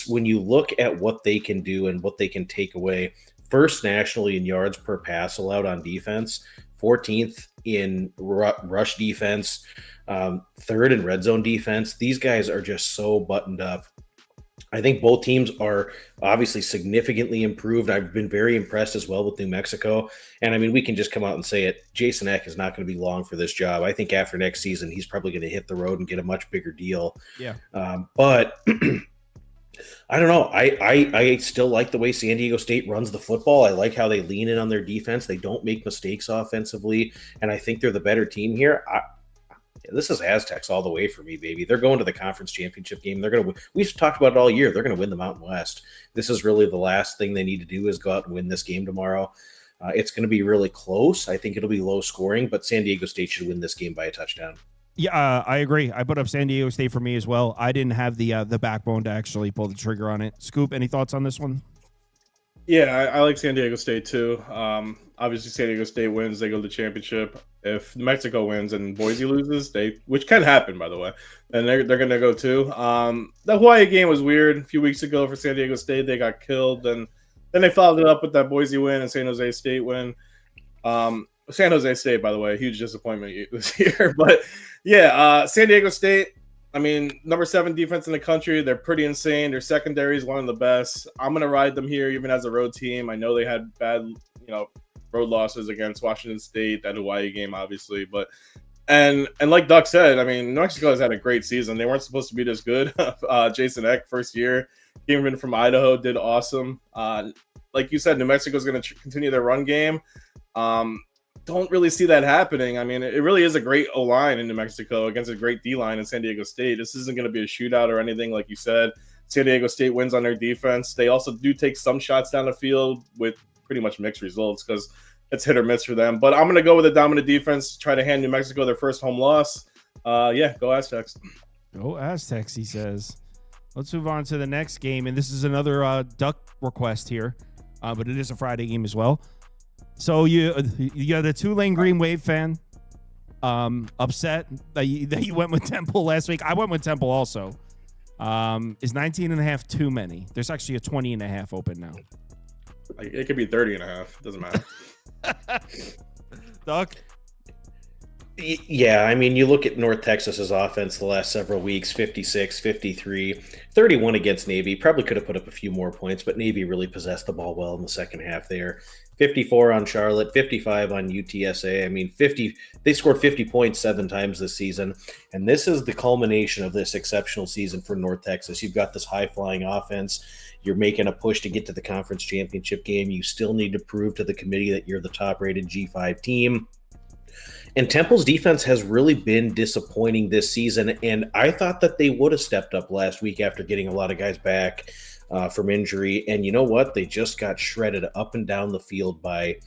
When you look at what they can do and what they can take away, first nationally in yards per pass allowed on defense, 14th in rush defense, 3rd in red zone defense. These guys are just so buttoned up. I think both teams are obviously significantly improved. I've been very impressed as well with New Mexico. And I mean, we can just come out and say it. Jason Eck is not going to be long for this job. I think after next season, he's probably going to hit the road and get a much bigger deal. Yeah. But I don't know. I still like the way San Diego State runs the football. I like how they lean in on their defense. They don't make mistakes offensively, and I think they're the better team here. This is Aztecs all the way for me, baby. They're going to the conference championship game. They're going to. We've talked about it all year. They're going to win the Mountain West. This is really the last thing they need to do is go out and win this game tomorrow. It's going to be really close. I think it'll be low scoring, but San Diego State should win this game by a touchdown. Yeah, I agree. I put up San Diego State for me as well. I didn't have the backbone to actually pull the trigger on it. Scoop, any thoughts on this one? Yeah, I like San Diego State too. Obviously, San Diego State wins, they go to the championship. If New Mexico wins and Boise loses, which can happen, by the way, then they're going to go too. The Hawaii game was weird a few weeks ago for San Diego State. They got killed, and then they followed it up with that Boise win and San Jose State win. San Jose State, by the way, huge disappointment this year. But yeah, San Diego State, I mean, number 7 defense in the country. They're pretty insane. Their secondary is one of the best. I'm going to ride them here, even as a road team. I know they had bad, road losses against Washington State, that Hawaii game, obviously. But and like Duck said, I mean, New Mexico has had a great season. They weren't supposed to be this good. Jason Eck, first year, came in from Idaho, did awesome. Like you said, New Mexico is going to continue their run game. don't really see that happening. I mean, it really is a great O-line in New Mexico against a great D-line in San Diego State. This isn't going to be a shootout or anything, like you said. San Diego State wins on their defense. They also do take some shots down the field with pretty much mixed results because it's hit or miss for them. But I'm going to go with a dominant defense, try to hand New Mexico their first home loss. Go Aztecs. Go Aztecs, he says. Let's move on to the next game, and this is another duck request here, but it is a Friday game as well. So you got a Tulane Green Wave fan upset that you went with Temple last week. I went with Temple also. Is 19.5 too many? There's actually a 20.5 open now. It could be 30.5. Doesn't matter. Duck? Yeah, I mean, you look at North Texas's offense the last several weeks, 56, 53, 31 against Navy. Probably could have put up a few more points, but Navy really possessed the ball well in the second half there. 54 on Charlotte, 55 on UTSA. I mean, they scored 50 points 7 times this season. And this is the culmination of this exceptional season for North Texas. You've got this high-flying offense. You're making a push to get to the conference championship game. You still need to prove to the committee that you're the top-rated G5 team. And Temple's defense has really been disappointing this season, and I thought that they would have stepped up last week after getting a lot of guys back from injury. And you know what? They just got shredded up and down the field by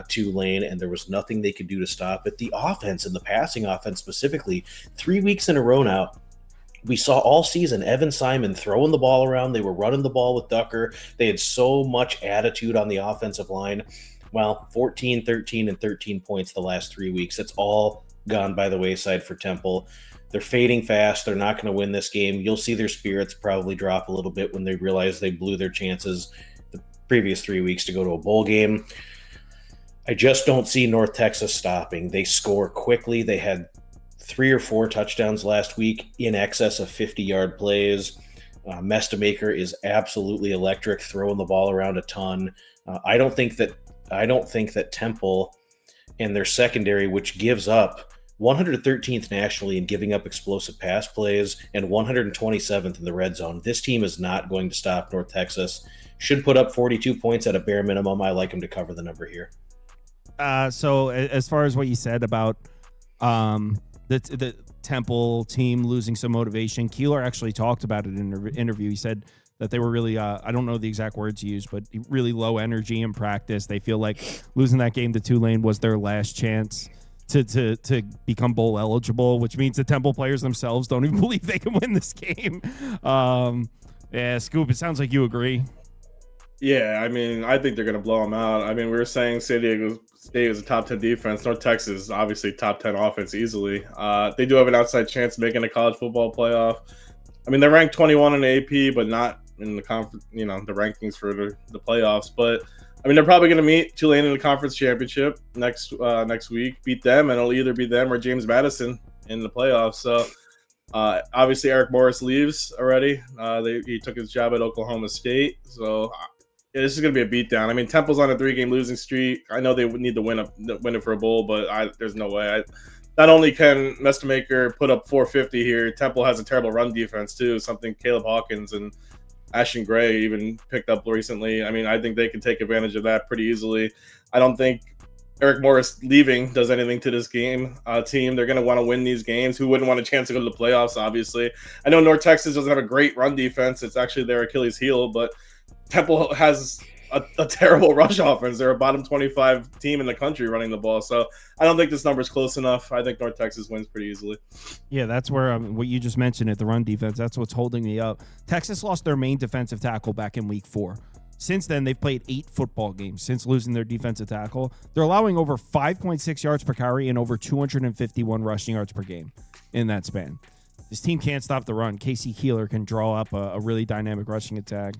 Tulane, and there was nothing they could do to stop it. The offense and the passing offense specifically, 3 weeks in a row now, we saw all season Evan Simon throwing the ball around. They were running the ball with Ducker. They had so much attitude on the offensive line. Well, 14, 13, and 13 points the last 3 weeks. It's all gone by the wayside for Temple. They're fading fast. They're not going to win this game. You'll see their spirits probably drop a little bit when they realize they blew their chances the previous 3 weeks to go to a bowl game. I just don't see North Texas stopping. They score quickly. They had 3 or 4 touchdowns last week in excess of 50-yard plays. Mestamaker is absolutely electric, throwing the ball around a ton. I don't think that Temple and their secondary, which gives up 113th nationally in giving up explosive pass plays and 127th in the red zone. This team is not going to stop North Texas. Should put up 42 points at a bare minimum. I like them to cover the number here. So as far as what you said about the Temple team losing some motivation, Keeler actually talked about it in an interview. He said that they were really, I don't know the exact words he used, but really low energy in practice. They feel like losing that game to Tulane was their last chance to become bowl eligible, which means the Temple players themselves don't even believe they can win this game. Scoop, it sounds like you agree. Yeah, I mean, I think they're going to blow them out. I mean, we were saying San Diego State is a top 10 defense. North Texas, obviously top 10 offense easily. They do have an outside chance of making a college football playoff. I mean, they're ranked 21 in the AP, but not in the conference, the rankings for the playoffs. But I mean, they're probably going to meet Tulane in the conference championship next week, beat them, and it'll either be them or James Madison in the playoffs. So obviously, Eric Morris leaves already. He took his job at Oklahoma State. So this is going to be a beatdown. I mean, Temple's on a 3-game losing streak. I know they would need to win it for a bowl, but there's no way. Not only can Mestamaker put up 450 here, Temple has a terrible run defense too, something Caleb Hawkins and Ashton Gray even picked up recently. I mean, I think they can take advantage of that pretty easily. I don't think Eric Morris leaving does anything to this game team. They're going to want to win these games. Who wouldn't want a chance to go to the playoffs, obviously? I know North Texas doesn't have a great run defense. It's actually their Achilles heel, but Temple has a terrible rush offense. They're a bottom 25 team in the country running the ball. So I don't think this number is close enough. I think North Texas wins pretty easily. Yeah, that's where what you just mentioned at the run defense, that's what's holding me up. Texas lost their main defensive tackle back in week 4. Since then, they've played 8 football games since losing their defensive tackle. They're allowing over 5.6 yards per carry and over 251 rushing yards per game in that span. This team can't stop the run. Casey Keeler can draw up a really dynamic rushing attack.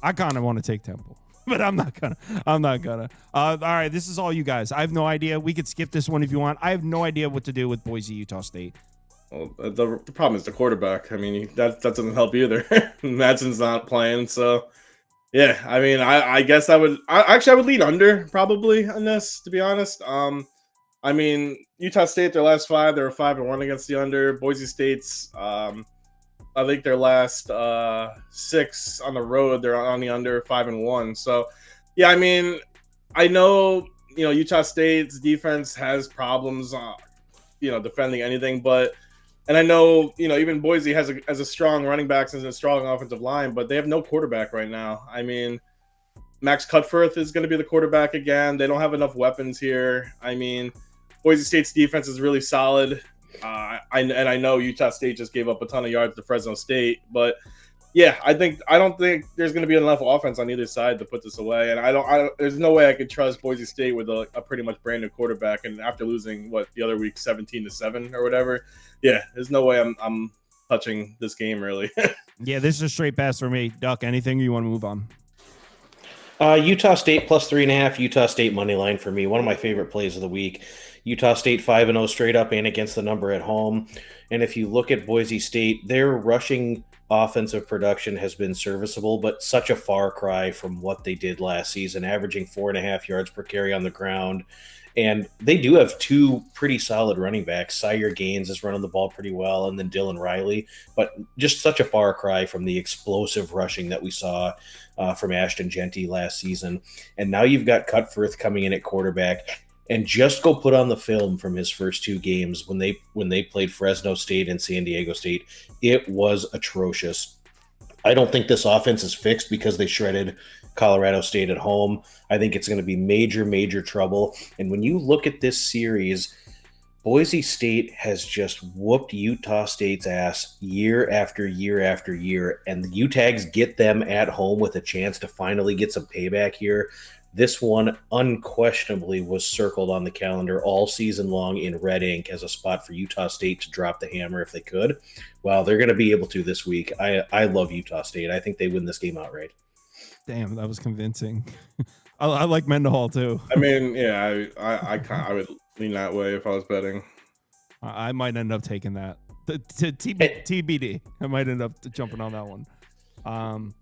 I kind of want to take Temple, but I'm not gonna. All right, this is all you guys. I have no idea. We could skip this one if you want. I have no idea what to do with Boise, Utah State. Well, the problem is the quarterback. I mean, that doesn't help either. Madsen's not playing, so yeah. I mean, I guess I would lead under probably on this, to be honest. I mean, Utah State, their last 5, they were 5-1 against the under. Boise State's I think their last 6 on the road, they're on the under 5-1. So, yeah, I mean, I know Utah State's defense has problems, defending anything. And I know, even Boise has a strong running backs and a strong offensive line, but they have no quarterback right now. I mean, Max Cutforth is going to be the quarterback again. They don't have enough weapons here. I mean, Boise State's defense is really solid. I know Utah State just gave up a ton of yards to Fresno State, but yeah, I don't think there's going to be enough offense on either side to put this away. And there's no way I could trust Boise State with a pretty much brand new quarterback. And after losing the other week 17-7 or whatever, yeah, there's no way I'm touching this game really. Yeah, this is a straight pass for me. Duck, anything you want to move on? Utah State plus 3.5. Utah State money line for me. One of my favorite plays of the week. Utah State 5-0 straight up and against the number at home. And if you look at Boise State, their rushing offensive production has been serviceable, but such a far cry from what they did last season, averaging 4.5 yards per carry on the ground. And they do have two pretty solid running backs. Sire Gaines is running the ball pretty well, and then Dylan Riley. But just such a far cry from the explosive rushing that we saw from Ashton Genty last season. And now you've got Cutforth coming in at quarterback. And just go put on the film from his first two games when they played Fresno State and San Diego State. It was atrocious. I don't think this offense is fixed because they shredded Colorado State at home. I think it's going to be major, major trouble. And when you look at this series, Boise State has just whooped Utah State's ass year after year after year. And the Utags get them at home with a chance to finally get some payback here. This one unquestionably was circled on the calendar all season long in red ink as a spot for Utah State to drop the hammer if they could. Well, they're going to be able to this week. I love Utah State. I think they win this game outright. Damn, that was convincing. I like Mendenhall too. I mean, yeah, I would lean that way if I was betting. I might end up taking that. TBD. I might end up jumping on that one.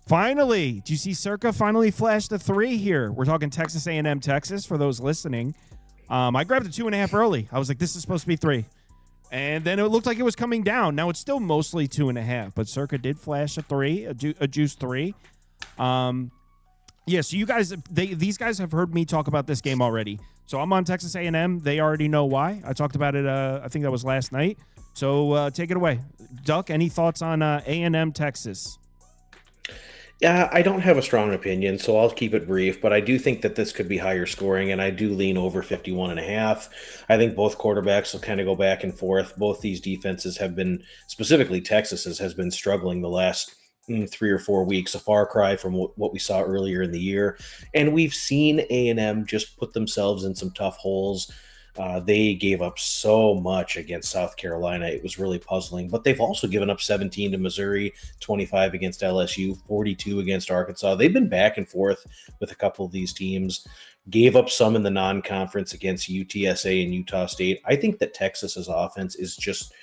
Finally, do you see Circa finally flashed a 3 here? We're talking Texas A&M Texas for those listening. I grabbed a 2.5 early. I was like, this is supposed to be 3. And then it looked like it was coming down. Now it's still mostly 2.5, but Circa did flash a 3, a juice 3. Yeah, so you guys, these guys have heard me talk about this game already. So I'm on Texas A&M. They already know why. I talked about it, I think that was last night. So take it away. Duck, any thoughts on A&M Texas? Yeah, I don't have a strong opinion, so I'll keep it brief, but I do think that this could be higher scoring, and I do lean over 51.5. I think both quarterbacks will kind of go back and forth. Both these defenses have been, specifically Texas's, has been struggling the last 3 or 4 weeks, a far cry from what we saw earlier in the year. And we've seen A&M just put themselves in some tough holes. They gave up so much against South Carolina. It was really puzzling. But they've also given up 17 to Missouri, 25 against LSU, 42 against Arkansas. They've been back and forth with a couple of these teams. Gave up some in the non-conference against UTSA and Utah State. I think that Texas's offense is just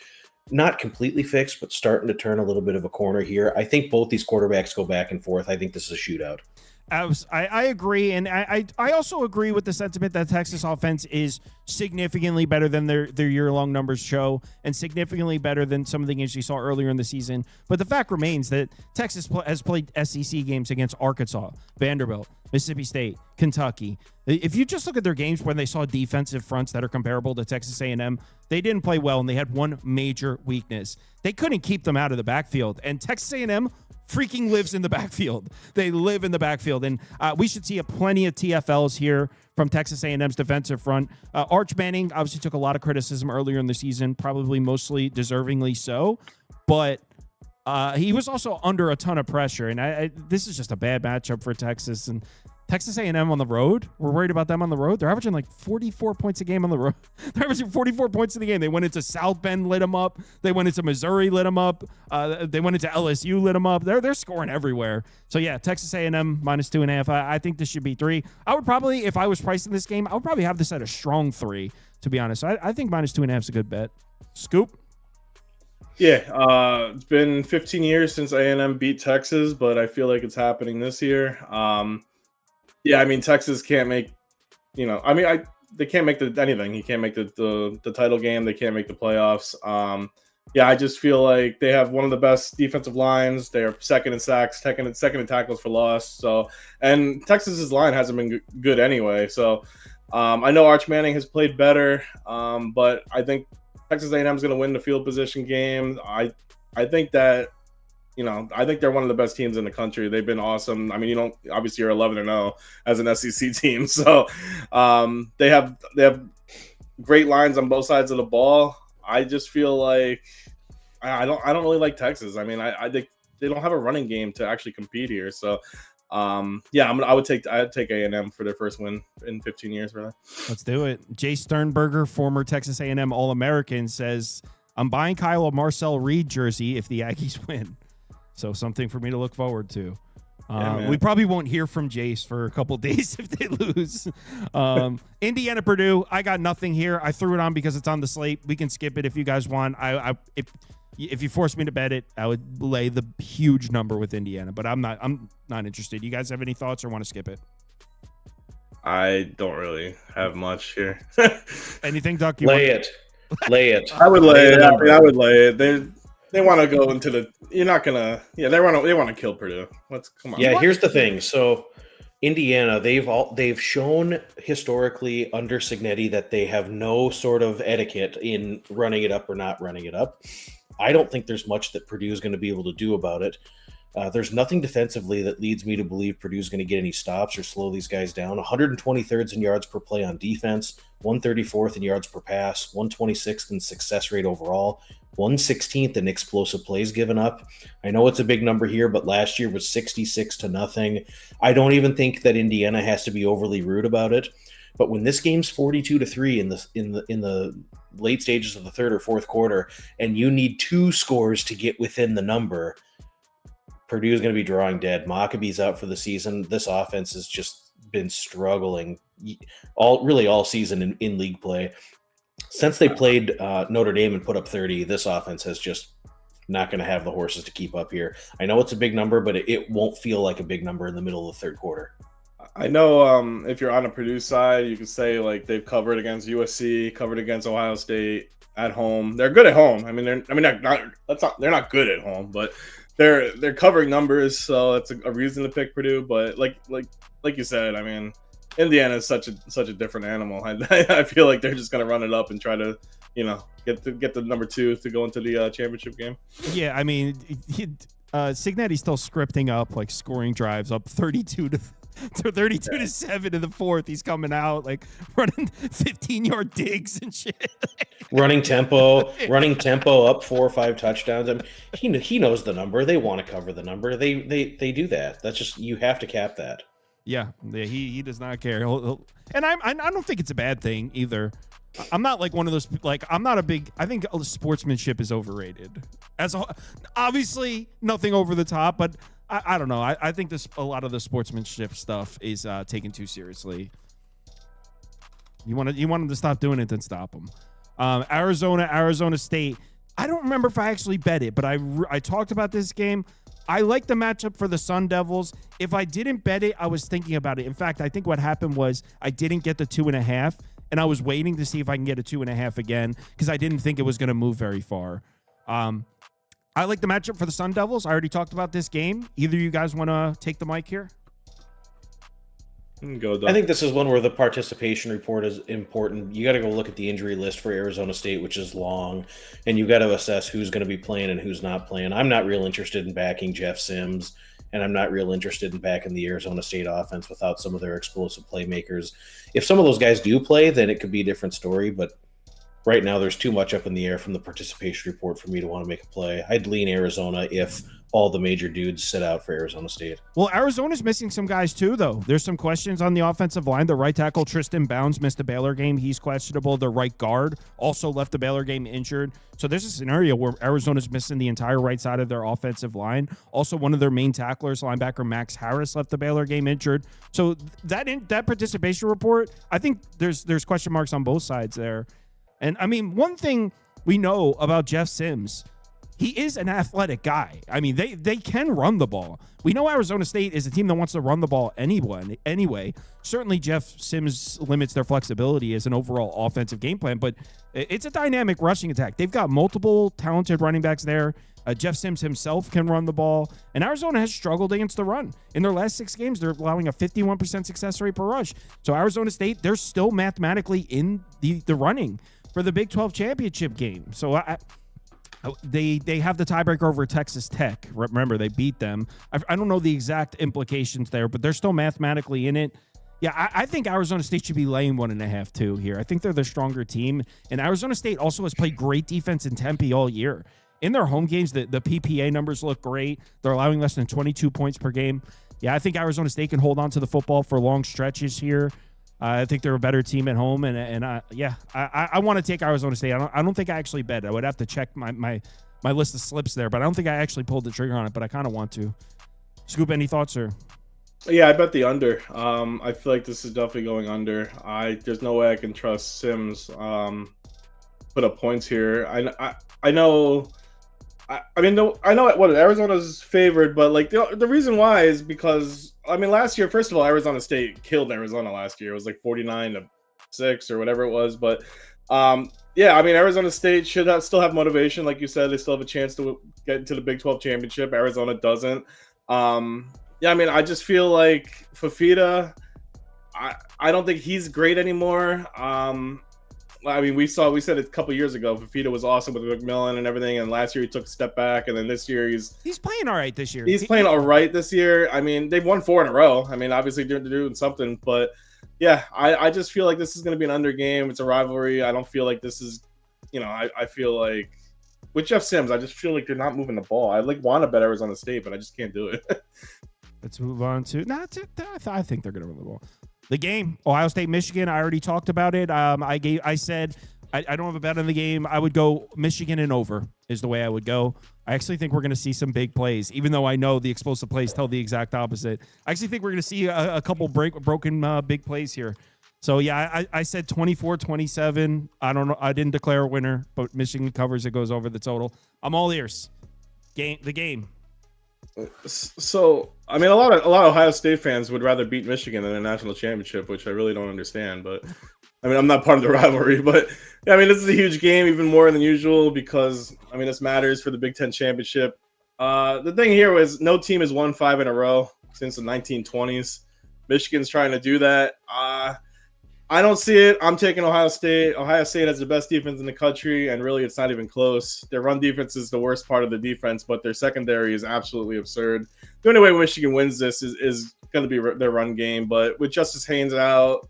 not completely fixed, but starting to turn a little bit of a corner here. I think both these quarterbacks go back and forth. I think this is a shootout. I agree, and I also agree with the sentiment that Texas offense is significantly better than their year-long numbers show, and significantly better than some of the games we saw earlier in the season. But the fact remains that Texas has played SEC games against Arkansas, Vanderbilt, Mississippi State, Kentucky. If you just look at their games when they saw defensive fronts that are comparable to Texas A&M, they didn't play well, and they had one major weakness. They couldn't keep them out of the backfield, and Texas A&M freaking lives in the backfield. They live in the backfield, and we should see plenty of TFLs here from Texas A&M's defensive front. Arch Manning obviously took a lot of criticism earlier in the season, probably mostly deservingly so, but he was also under a ton of pressure, and this is just a bad matchup for Texas. And Texas A&M on the road, we're worried about them on the road. They're averaging like 44 points a game on the road. They're averaging 44 points in the game. They went into South Bend, lit them up. They went into Missouri, lit them up. They went into LSU, lit them up. They're scoring everywhere. So yeah, Texas A&M minus 2.5. I think this should be 3. I would probably, if I was pricing this game, I would probably have this at a strong 3, to be honest. I think minus 2.5 is a good bet. Scoop? Yeah, it's been 15 years since A&M beat Texas, but I feel like it's happening this year. Yeah, I mean, Texas can't make, they can't make anything. He can't make the title game. They can't make the playoffs. yeah, I just feel like they have one of the best defensive lines. They are second in sacks, second in tackles for loss. So, and Texas's line hasn't been good anyway. So, I know Arch Manning has played better, but I think Texas A&M is going to win the field position game. I think that, I think they're one of the best teams in the country. They've been awesome. I mean, obviously you're 11-0 as an SEC team, so they have great lines on both sides of the ball. I just feel like I don't really like Texas. I mean, I think they don't have a running game to actually compete here. So, I'd take A&M for their first win in 15 years. Really, let's do it. Jay Sternberger, former Texas A&M All-American, says, "I'm buying Kyle a Marcel Reed jersey if the Aggies win." So something for me to look forward to. We probably won't hear from Jace for a couple days if they lose. Indiana, Purdue, I got nothing here. I threw it on because it's on the slate. We can skip it if you guys want. If you force me to bet it, I would lay the huge number with Indiana, but I'm not interested. You guys have any thoughts or want to skip it? I don't really have much here. Anything, Duck? Lay it. I would lay it. I would lay it. They want to go into the. You're not gonna. Yeah, they want to kill Purdue. Come on. Yeah, here's the thing. So, Indiana, they've shown historically under Cignetti that they have no sort of etiquette in running it up or not running it up. I don't think there's much that Purdue is going to be able to do about it. There's nothing defensively that leads me to believe Purdue is going to get any stops or slow these guys down. 123rd in yards per play on defense, 134th in yards per pass, 126th in success rate overall, 116th in explosive plays given up. I know it's a big number here, but last year was 66-0. I don't even think that Indiana has to be overly rude about it. But when this game's 42-3 in the late stages of the third or fourth quarter, and you need 2 scores to get within the number, Purdue is going to be drawing dead. Maccabee's out for the season. This offense has just been struggling all season in league play. Since they played Notre Dame and put up 30, this offense has just not going to have the horses to keep up here. I know it's a big number, but it won't feel like a big number in the middle of the third quarter. I know if you're on the Purdue side, you could say like they've covered against USC, covered against Ohio State at home. They're good at home. They're not good at home, but they're covering numbers, so that's a reason to pick Purdue. But like you said, I mean, Indiana is such a different animal. I feel like they're just gonna run it up and try to, get the number 2 to go into the championship game. Yeah, I mean, Cignetti's still scripting up like scoring drives up 32-7 in the fourth. He's coming out like running 15-yard digs and shit. running tempo up 4 or 5 touchdowns. I mean, he knows the number. They want to cover the number. They do that. That's just, you have to cap that. Yeah, he does not care. And I don't think it's a bad thing either. I'm not like one of those, like, I'm not a big, I think sportsmanship is overrated. Obviously nothing over the top, but I don't know. I think a lot of the sportsmanship stuff is taken too seriously. You want them to stop doing it, then stop them. Arizona State. I don't remember if I actually bet it, but I talked about this game. I like the matchup for the Sun Devils. If I didn't bet it, I was thinking about it. In fact, I think what happened was I didn't get the 2.5, and I was waiting to see if I can get a 2.5 again because I didn't think it was going to move very far. I like the matchup for the Sun Devils. I already talked about this game. Either of you guys want to take the mic here? Go, I think this is one where the participation report is important. You got to go look at the injury list for Arizona State, which is long, and you got to assess who's going to be playing and who's not playing. I'm not real interested in backing Jeff Sims, and I'm not real interested in backing the Arizona State offense without some of their explosive playmakers. If some of those guys do play, then it could be a different story, but right now there's too much up in the air from the participation report for me to want to make a play. I'd lean Arizona if all the major dudes sit out for Arizona State. Well, Arizona's missing some guys too, though. There's some questions on the offensive line. The right tackle, Tristan Bounds, missed the Baylor game. He's questionable. The right guard also left the Baylor game injured. So there's a scenario where Arizona's missing the entire right side of their offensive line. Also, one of their main tacklers, linebacker Max Harris, left the Baylor game injured. So that participation report, I think there's question marks on both sides there. And, I mean, one thing we know about Jeff Sims, he is an athletic guy. I mean, they can run the ball. We know Arizona State is a team that wants to run the ball anyway. Certainly Jeff Sims limits their flexibility as an overall offensive game plan, but it's a dynamic rushing attack. They've got multiple talented running backs there. Jeff Sims himself can run the ball, and Arizona has struggled against the run. In their last 6 games, they're allowing a 51% success rate per rush. So Arizona State, they're still mathematically in the running for the Big 12 championship game. So they have the tiebreaker over Texas Tech. Remember, they beat them. I don't know the exact implications there, but they're still mathematically in it. Yeah, I think Arizona State should be laying 1.5 too here. I think they're the stronger team, and Arizona State also has played great defense in Tempe all year. In their home games, the PPA numbers look great. They're allowing less than 22 points per game. Yeah, I think Arizona State can hold on to the football for long stretches here. I think they're a better team at home, and I want to take Arizona State. I don't think I actually bet. I would have to check my list of slips there, but I don't think I actually pulled the trigger on it, but I kind of want to. Scoop, any thoughts, sir? Yeah, I bet the under. I feel like this is definitely going under. There's no way I can trust Sims put up points here. I know. I know what Arizona's favored, but like the reason why is because last year, first of all, Arizona State killed Arizona last year. It was like 49-6 or whatever it was. But Arizona State should still have motivation, like you said. They still have a chance to get into the Big 12 championship. Arizona doesn't. I just feel like Fafita. I don't think he's great anymore. We said it a couple years ago. Fafita was awesome with McMillan and everything, and last year he took a step back, and then this year he's playing all right this year. He's playing all right this year. They've won 4 in a row. Obviously they're doing something, but yeah, I just feel like this is going to be an under game. It's a rivalry. I don't feel like this is, I feel like with Jeff Sims, I just feel like they're not moving the ball. I want to bet Arizona State, but I just can't do it. Let's move on to I think they're going to run the ball. The game, Ohio State, Michigan. I already talked about it. I said I don't have a bet on the game. I would go Michigan and over is the way I would go. I actually think we're going to see some big plays, even though I know the explosive plays tell the exact opposite. I actually think we're going to see a couple broken big plays here. So, yeah, I said 24-27. I don't know. I didn't declare a winner, but Michigan covers. It goes over the total. I'm all ears. The game. So, a lot of Ohio State fans would rather beat Michigan than a national championship, which I really don't understand. But I'm not part of the rivalry, but yeah, this is a huge game, even more than usual, because this matters for the Big Ten championship. The thing here was no team has won 5 in a row since the 1920s. Michigan's trying to do that. I don't see it. I'm taking Ohio State. Ohio State has the best defense in the country, and really it's not even close. Their run defense is the worst part of the defense, but their secondary is absolutely absurd. The only way Michigan wins this is going to be their run game, but with Justice Haynes out,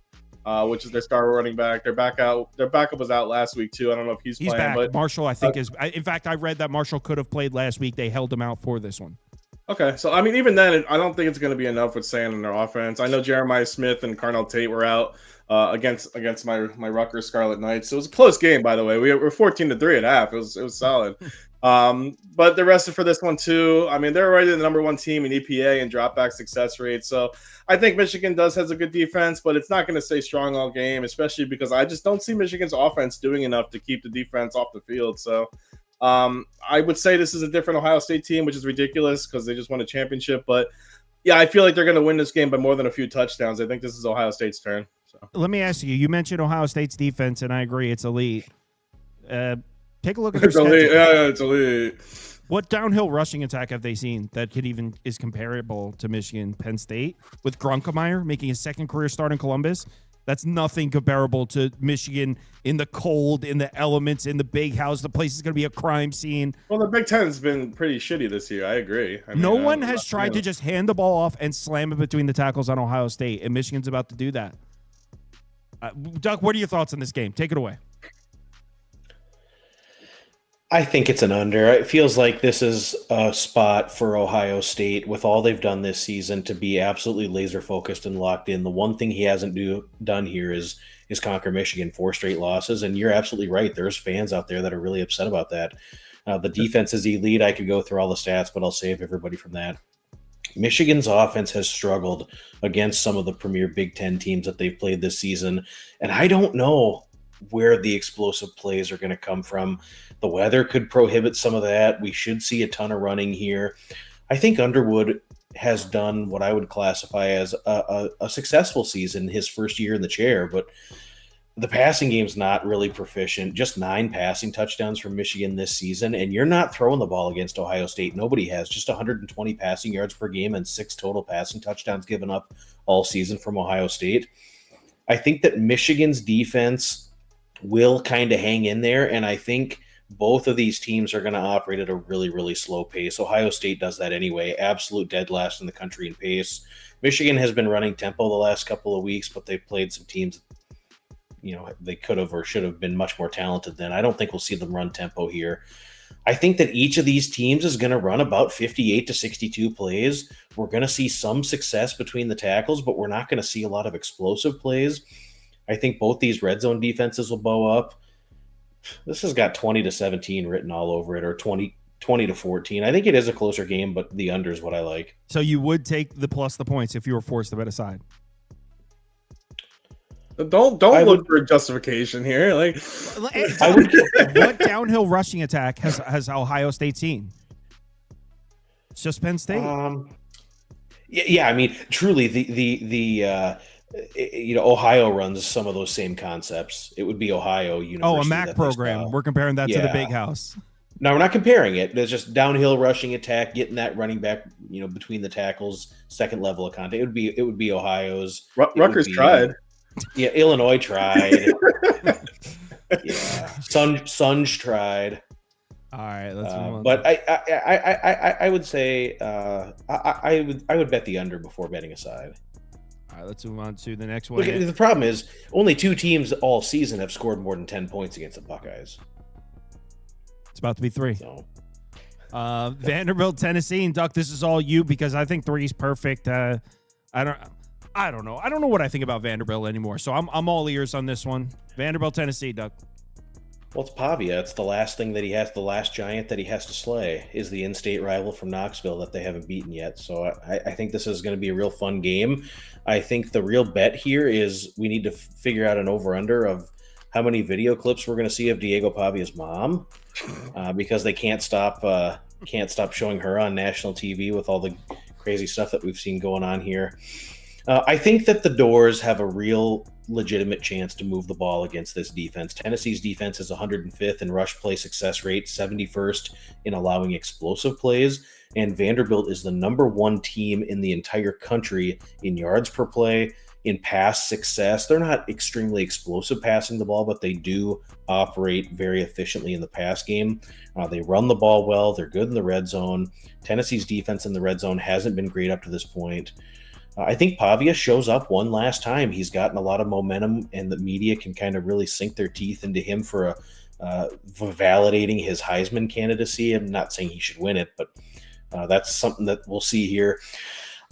which is their star running back, their backup was out last week too. I don't know if he's playing. Back. But Marshall, I think, is. In fact, I read that Marshall could have played last week. They held him out for this one. Okay, so even then, I don't think it's going to be enough with Sand in their offense. I know Jeremiah Smith and Carnell Tate were out against my Rutgers Scarlet Knights. So it was a close game, by the way. We were 14-3 at half. It was solid. But they're rested for this one too. They're already the number 1 team in EPA and dropback success rate. So I think Michigan has a good defense, but it's not going to stay strong all game, especially because I just don't see Michigan's offense doing enough to keep the defense off the field. So I would say this is a different Ohio State team, which is ridiculous because they just won a championship. But yeah, I feel like they're going to win this game by more than a few touchdowns. I think this is Ohio State's turn. So let me ask you. You mentioned Ohio State's defense, and I agree it's elite. Take a look at their schedule. Elite. Yeah, it's elite. What downhill rushing attack have they seen that is comparable to Michigan, Penn State, with Grunkemeyer making his second career start in Columbus? That's nothing comparable to Michigan in the cold, in the elements, in the big house. The place is going to be a crime scene. Well, the Big Ten has been pretty shitty this year. I agree. No one has tried to just hand the ball off and slam it between the tackles on Ohio State, and Michigan's about to do that. Doug, what are your thoughts on this game? Take it away. I think it's an under. It feels like this is a spot for Ohio State with all they've done this season to be absolutely laser focused and locked in. The one thing he hasn't done here is conquer Michigan, 4 straight losses. And you're absolutely right. There's fans out there that are really upset about that. The defense is elite. I could go through all the stats, but I'll save everybody from that. Michigan's offense has struggled against some of the premier Big Ten teams that they've played this season. And I don't know where the explosive plays are going to come from. The weather could prohibit some of that. We should see a ton of running here. I think Underwood has done what I would classify as a successful season his first year in the chair, but the passing game's not really proficient. Just 9 passing touchdowns from Michigan this season, and you're not throwing the ball against Ohio State. Nobody has. Just 120 passing yards per game and 6 total passing touchdowns given up all season from Ohio State. I think that Michigan's defense will kind of hang in there, and I think both of these teams are going to operate at a really, really slow pace. Ohio State does that anyway. Absolute dead last in the country in pace. Michigan has been running tempo the last couple of weeks, but they've played some teams, they could have or should have been much more talented than. I don't think we'll see them run tempo here. I think that each of these teams is going to run about 58 to 62 plays. We're going to see some success between the tackles, but we're not going to see a lot of explosive plays. I think both these red zone defenses will bow up. This has got 20 to 17 written all over it, or 20 to 14. I think it is a closer game, but the under is what I like. So you would take the points if you were forced to bet aside? Don't look for a justification here. Like, what downhill rushing attack has Ohio State seen? It's just Penn State. Yeah. I mean, truly, Ohio runs some of those same concepts. It would be Ohio University. A MAC program. We're comparing that to the Big House. No, we're not comparing it. There's just downhill rushing attack, getting that running back, between the tackles, second level of contact. It would be Ohio's. Rutgers tried. Yeah, Illinois tried. Yeah, Sunj tried. All right, let's move on. But I would say I would bet the under before betting aside. All right, let's move on to the next one. Look, the problem is only 2 teams all season have scored more than 10 points against the Buckeyes. It's about to be 3. So. Vanderbilt, Tennessee, and Duck. This is all you because I think 3 is perfect. I don't know. I don't know what I think about Vanderbilt anymore. So I'm all ears on this one. Vanderbilt, Tennessee, Duck. Well, it's Pavia. It's the last thing that he has, the last giant that he has to slay is the in-state rival from Knoxville that they haven't beaten yet. So I think this is going to be a real fun game. I think the real bet here is we need to figure out an over-under of how many video clips we're going to see of Diego Pavia's mom, because they can't stop showing her on national TV with all the crazy stuff that we've seen going on here. I think that the Doors have a real legitimate chance to move the ball against this defense. Tennessee's defense is 105th in rush play success rate, 71st in allowing explosive plays, and Vanderbilt is the number 1 team in the entire country in yards per play, in pass success. They're not extremely explosive passing the ball, but they do operate very efficiently in the pass game. They run the ball well. They're good in the red zone. Tennessee's defense in the red zone hasn't been great up to this point. I think Pavia shows up one last time. He's gotten a lot of momentum, and the media can kind of really sink their teeth into him for validating his Heisman candidacy. I'm not saying he should win it, but that's something that we'll see here.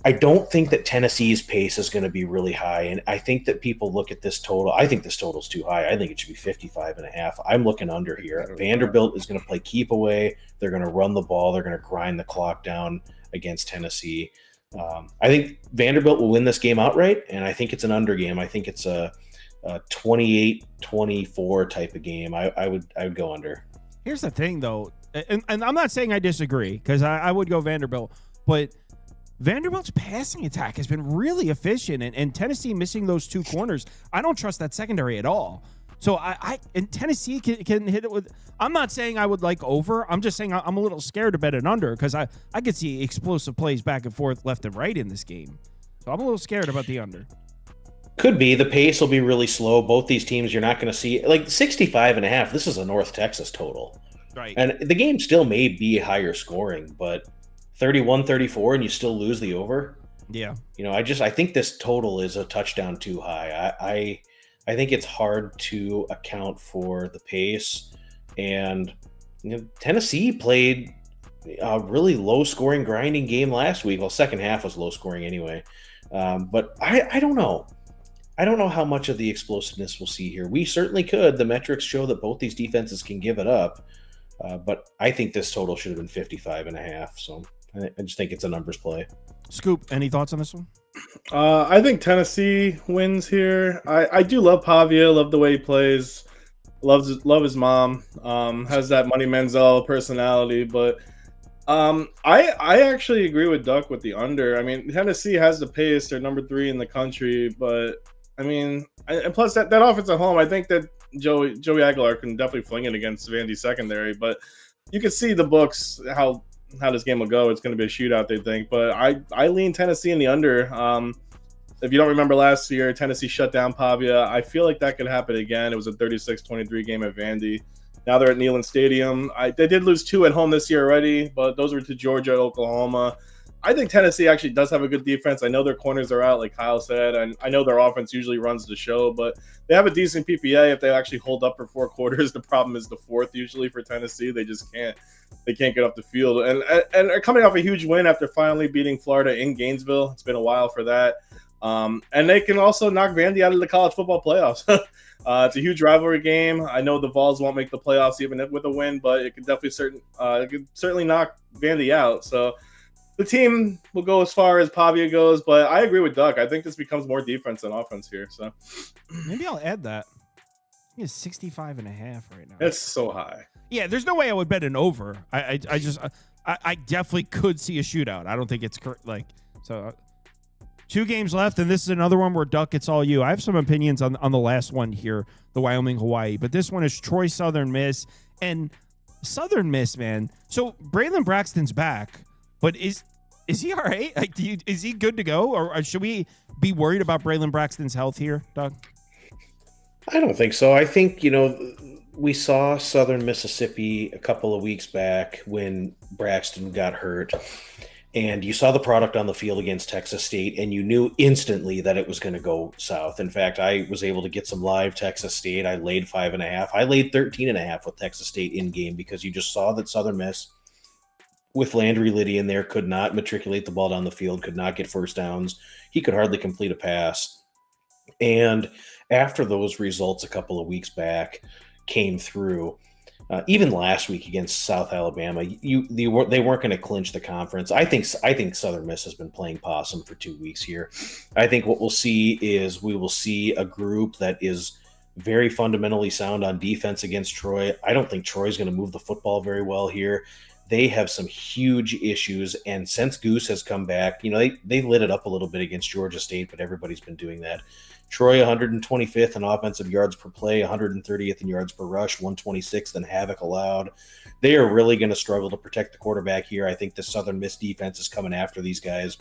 I don't think that Tennessee's pace is going to be really high, and I think that people look at this total. I think this total is too high. I think it should be 55.5. I'm looking under here. Vanderbilt is going to play keep away. They're going to run the ball. They're going to grind the clock down against Tennessee. I think Vanderbilt will win this game outright, and I think it's an under game. I think it's a 28-24 type of game. I would go under. Here's the thing, though, and I'm not saying I disagree because I would go Vanderbilt, but Vanderbilt's passing attack has been really efficient, and Tennessee missing those 2 corners. I don't trust that secondary at all. So and Tennessee can hit it with. I'm not saying I would like over. I'm just saying I'm a little scared to bet an under because I could see explosive plays back and forth, left and right in this game. So I'm a little scared about the under. Could be. The pace will be really slow. Both these teams, you're not going to see like 65.5. This is a North Texas total, right? And the game still may be higher scoring, but 31-34, and you still lose the over. Yeah. I think this total is a touchdown too high. I think it's hard to account for the pace, and Tennessee played a really low-scoring, grinding game last week. Well, second half was low-scoring anyway, but I don't know. I don't know how much of the explosiveness we'll see here. We certainly could. The metrics show that both these defenses can give it up, but I think this total should have been 55.5. So I just think it's a numbers play. Scoop, any thoughts on this one? I think Tennessee wins here. I do love Pavia, love the way he plays. love his mom. Has that Money Manziel personality, but I actually agree with Duck with the under. I mean, Tennessee has the pace; they're number 3 in the country, but I mean, and plus that offense at home, I think that Joey Aguilar can definitely fling it against Vandy secondary, but you can see the books how this game will go. It's going to be a shootout, they think, but I lean Tennessee in the under. If you don't remember last year, Tennessee shut down Pavia. I feel like that could happen again. It was a 36-23 game at Vandy. Now they're at Neyland Stadium. They did lose 2 at home this year already, but those were to Georgia, Oklahoma. I think Tennessee actually does have a good defense. I know their corners are out, like Kyle said, and I know their offense usually runs the show, but they have a decent PPA if they actually hold up for 4 quarters. The problem is the fourth usually for Tennessee. They just can't. They can't get up the field. And are coming off a huge win after finally beating Florida in Gainesville. It's been a while for that. And they can also knock Vandy out of the college football playoffs. It's a huge rivalry game. I know the Vols won't make the playoffs even with a win, but it could definitely certainly knock Vandy out. So the team will go as far as Pavia goes, but I agree with Duck. I think this becomes more defense than offense here. So maybe I'll add that. It's 65.5 right now. That's so high. Yeah, there's no way I would bet an over. I definitely could see a shootout. I don't think it's like so. 2 games left, and this is another one where Duck, it's all you. I have some opinions on the last one here, the Wyoming Hawaii, but this one is Troy Southern Miss, and Southern Miss, man. So Braylon Braxton's back, but is he all right? Like, is he good to go, or should we be worried about Braylon Braxton's health here, Doug? I don't think so. I think, we saw Southern Mississippi a couple of weeks back when Braxton got hurt, and you saw the product on the field against Texas State, and you knew instantly that it was going to go south. In fact, I was able to get some live Texas State. I laid 5.5. I laid 13.5 with Texas State in game because you just saw that Southern Miss, with Landry Liddy in there, could not matriculate the ball down the field, could not get first downs. He could hardly complete a pass. And after those results a couple of weeks back came through, even last week against South Alabama, they weren't going to clinch the conference. I think Southern Miss has been playing possum for 2 weeks here. I think what we'll see is we will see a group that is very fundamentally sound on defense against Troy. I don't think Troy's going to move the football very well here. They have some huge issues, and since Goose has come back, they lit it up a little bit against Georgia State, but everybody's been doing that. Troy 125th in offensive yards per play, 130th in yards per rush, 126th in havoc allowed. They are really going to struggle to protect the quarterback here. I think the Southern Miss defense is coming after these guys.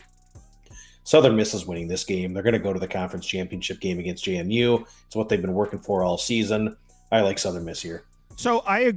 Southern Miss is winning this game. They're going to go to the conference championship game against JMU. It's what they've been working for all season. I like Southern Miss here. So I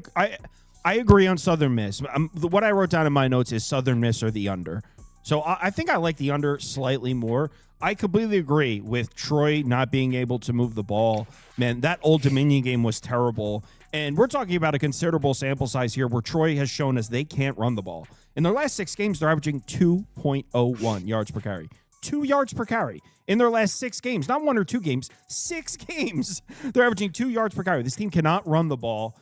agree on Southern Miss. What I wrote down in my notes is Southern Miss or the under. So I think I like the under slightly more. I completely agree with Troy not being able to move the ball. Man, that Old Dominion game was terrible. And we're talking about a considerable sample size here where Troy has shown us they can't run the ball. In their last 6 games, they're averaging 2.01 yards per carry. 2 yards per carry. In their last 6 games, not 1 or 2 games, 6 games, they're averaging 2 yards per carry. This team cannot run the ball.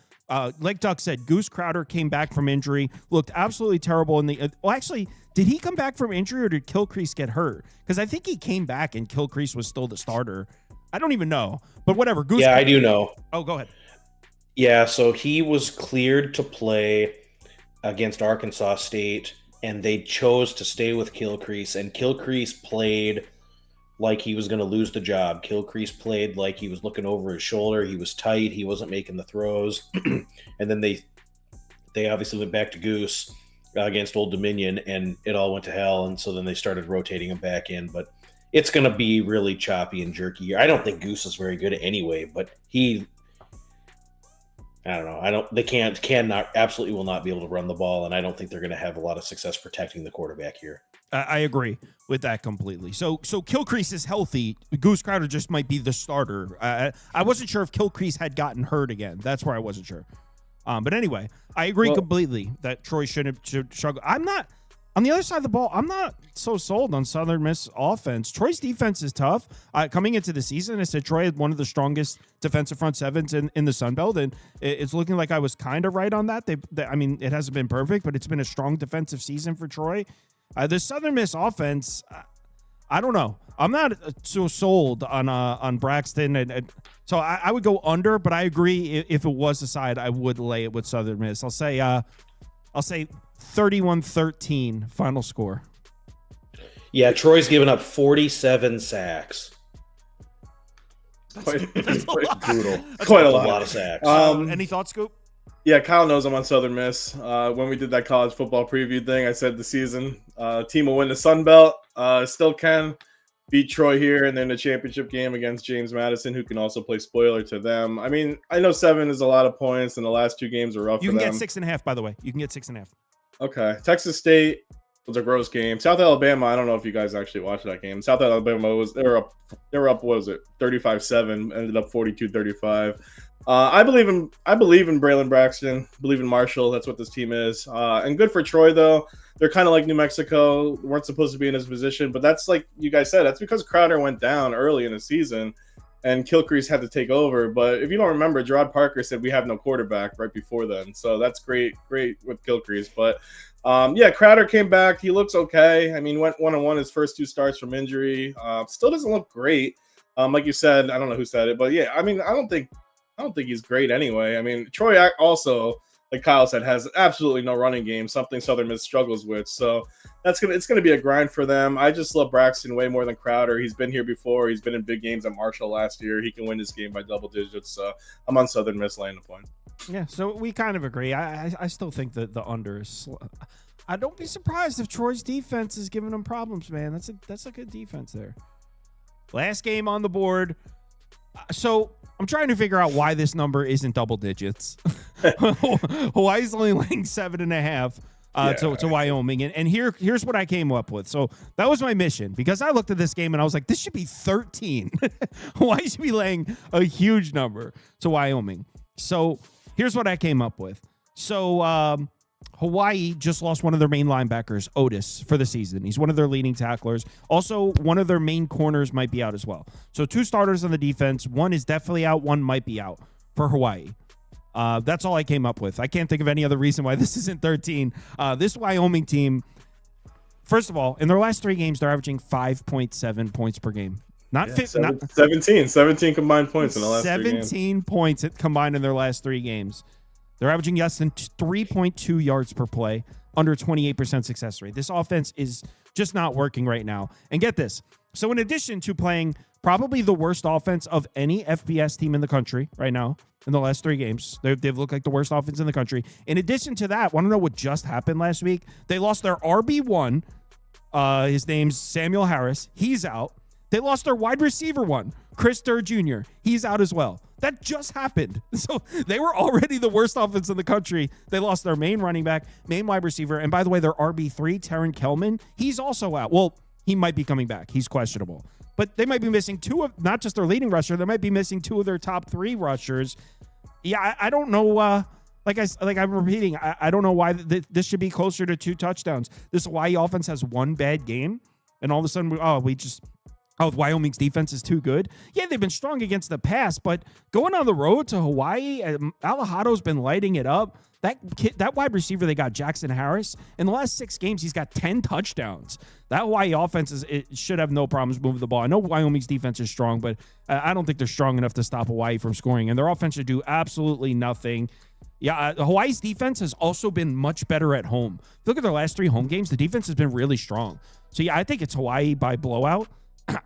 Like Duck said, Goose Crowder came back from injury, looked absolutely terrible in the. Well, actually, did he come back from injury or did Kilcrease get hurt? Because I think he came back and Kilcrease was still the starter. I don't even know, but whatever. Goose. Yeah, I do know. Oh, go ahead. Yeah, so he was cleared to play against Arkansas State, and they chose to stay with Kilcrease, and Kilcrease played like he was going to lose the job. Kilcrease played like he was looking over his shoulder. He was tight. He wasn't making the throws. And then they obviously went back to Goose against Old Dominion, and it all went to hell. And so then they started rotating him back in. But it's going to be really choppy and jerky. I don't think Goose is very good anyway, but I don't know. They cannot, absolutely will not be able to run the ball, and I don't think they're going to have a lot of success protecting the quarterback here. I agree with that completely. So Kilcrease is healthy. Goose Crowder just might be the starter. I wasn't sure if Kilcrease had gotten hurt again. That's where I wasn't sure. But anyway, I agree completely that Troy should struggle. I'm not on the other side of the ball. I'm not so sold on Southern Miss offense. Troy's defense is tough. Coming into the season, I said Troy had one of the strongest defensive front sevens in the Sun Belt, and it's looking like I was kind of right on that. I mean, it hasn't been perfect, but it's been a strong defensive season for Troy. The Southern Miss offense, I don't know. I'm not so sold on Braxton, and so I would go under. But I agree. If it was a side, I would lay it with Southern Miss. I'll say 31-13 final score. Yeah, Troy's given up 47 sacks. Quite Brutal. Quite a A lot. lot of sacks. Any thoughts, Scoop? Yeah, Kyle knows I'm on Southern Miss. When we did that college football preview thing, I said the season team will win the Sun Belt. Still can beat Troy here, and then the championship game against James Madison, who can also play spoiler to them. I mean, I know 7 is a lot of points, and the last 2 games are rough You for can them. get 6.5, by the way. You can get 6.5. Okay. Texas State was a gross game. South Alabama, I don't know if you guys actually watched that game. South Alabama they were up what was it? 35-7, ended up 42-35. I believe in Braylon Braxton, believe in Marshall. That's what this team is. And good for Troy though. They're kind of like New Mexico, weren't supposed to be in this position, but that's like you guys said, that's because Crowder went down early in the season and Kilcrease had to take over. But if you don't remember, Gerard Parker said we have no quarterback right before then. So that's great with Kilcrease. But yeah, Crowder came back. He looks okay. I mean, went 1-1 his first 2 starts from injury. Still doesn't look great. Like you said, I don't know who said it, but yeah, I mean, I don't think he's great anyway. I mean, Troy also, like Kyle said, has absolutely no running game, something Southern Miss struggles with. So it's gonna be a grind for them. I just love Braxton way more than Crowder. He's been here before. He's been in big games at Marshall last year. He can win this game by double digits. So I'm on Southern Miss laying the point. Yeah, so we kind of agree. I still think that the under is. I don't be surprised if Troy's defense is giving them problems, man. That's a good defense there. Last game on the board. So I'm trying to figure out why this number isn't double digits. Hawaii's only laying 7.5 to Wyoming, and here's what I came up with. So that was my mission because I looked at this game and I was like, this should be 13. Hawaii should be laying a huge number to Wyoming. So here's what I came up with. So Hawaii just lost one of their main linebackers, Otis, for the season. He's one of their leading tacklers. Also, one of their main corners might be out as well. So 2 starters on the defense. One is definitely out. One might be out for Hawaii. That's all I came up with. I can't think of any other reason why this isn't 13. This Wyoming team, first of all, in their last 3 games, they're averaging 5.7 points per game. Not 17 combined points in the last 3 games. 17 points combined in their last 3 games. They're averaging less than 3.2 yards per play, under 28% success rate. This offense is just not working right now. And get this. So in addition to playing probably the worst offense of any FBS team in the country right now in the last 3 games, they've looked like the worst offense in the country. In addition to that, want to know what just happened last week? They lost their RB1. His name's Samuel Harris. He's out. They lost their wide receiver one, Chris Durr Jr. He's out as well. That just happened. So they were already the worst offense in the country. They lost their main running back, main wide receiver, and by the way, their RB3, Taron Kelman, he's also out. Well, he might be coming back. He's questionable. But they might be missing 2 of, not just their leading rusher, they might be missing 2 of their top 3 rushers. Yeah, I don't know. Like I'm repeating, I don't know why this should be closer to 2 touchdowns. This Hawaii offense has 1 bad game, and all of a sudden, Wyoming's defense is too good. Yeah, they've been strong against the pass, but going on the road to Hawaii, Alajado's been lighting it up. That wide receiver they got, Jackson Harris, in the last 6 games, he's got 10 touchdowns. That Hawaii offense should have no problems moving the ball. I know Wyoming's defense is strong, but I don't think they're strong enough to stop Hawaii from scoring, and their offense should do absolutely nothing. Yeah, Hawaii's defense has also been much better at home. If you look at their last 3 home games, the defense has been really strong. So, yeah, I think it's Hawaii by blowout.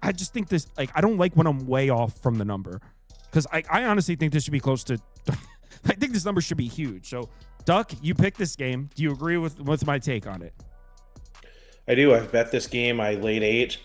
I just think this, I don't like when I'm way off from the number because I honestly think this should be close to, I think this number should be huge. So, Duck, you picked this game. Do you agree with my take on it? I do. I've bet this game. I laid 8.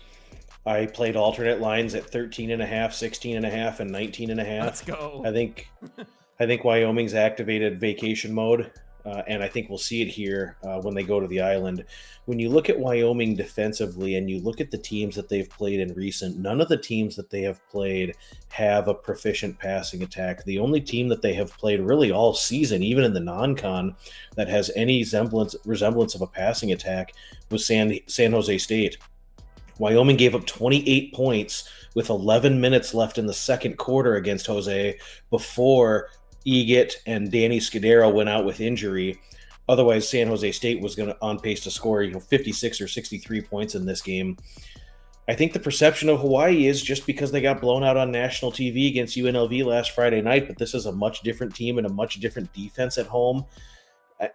I played alternate lines at 13.5, 16.5, and 19.5. Let's go. I think Wyoming's activated vacation mode, and I think we'll see it here when they go to the island. When you look at Wyoming defensively and you look at the teams that they've played in recent, none of the teams that they have played have a proficient passing attack. The only team that they have played really all season, even in the non-con, that has any resemblance of a passing attack was San Jose State. Wyoming gave up 28 points with 11 minutes left in the second quarter against Jose before Egett and Danny Scudero went out with injury. Otherwise, San Jose State was on pace to score 56 or 63 points in this game. I think the perception of Hawaii is just because they got blown out on national TV against UNLV last Friday night, but this is a much different team and a much different defense at home.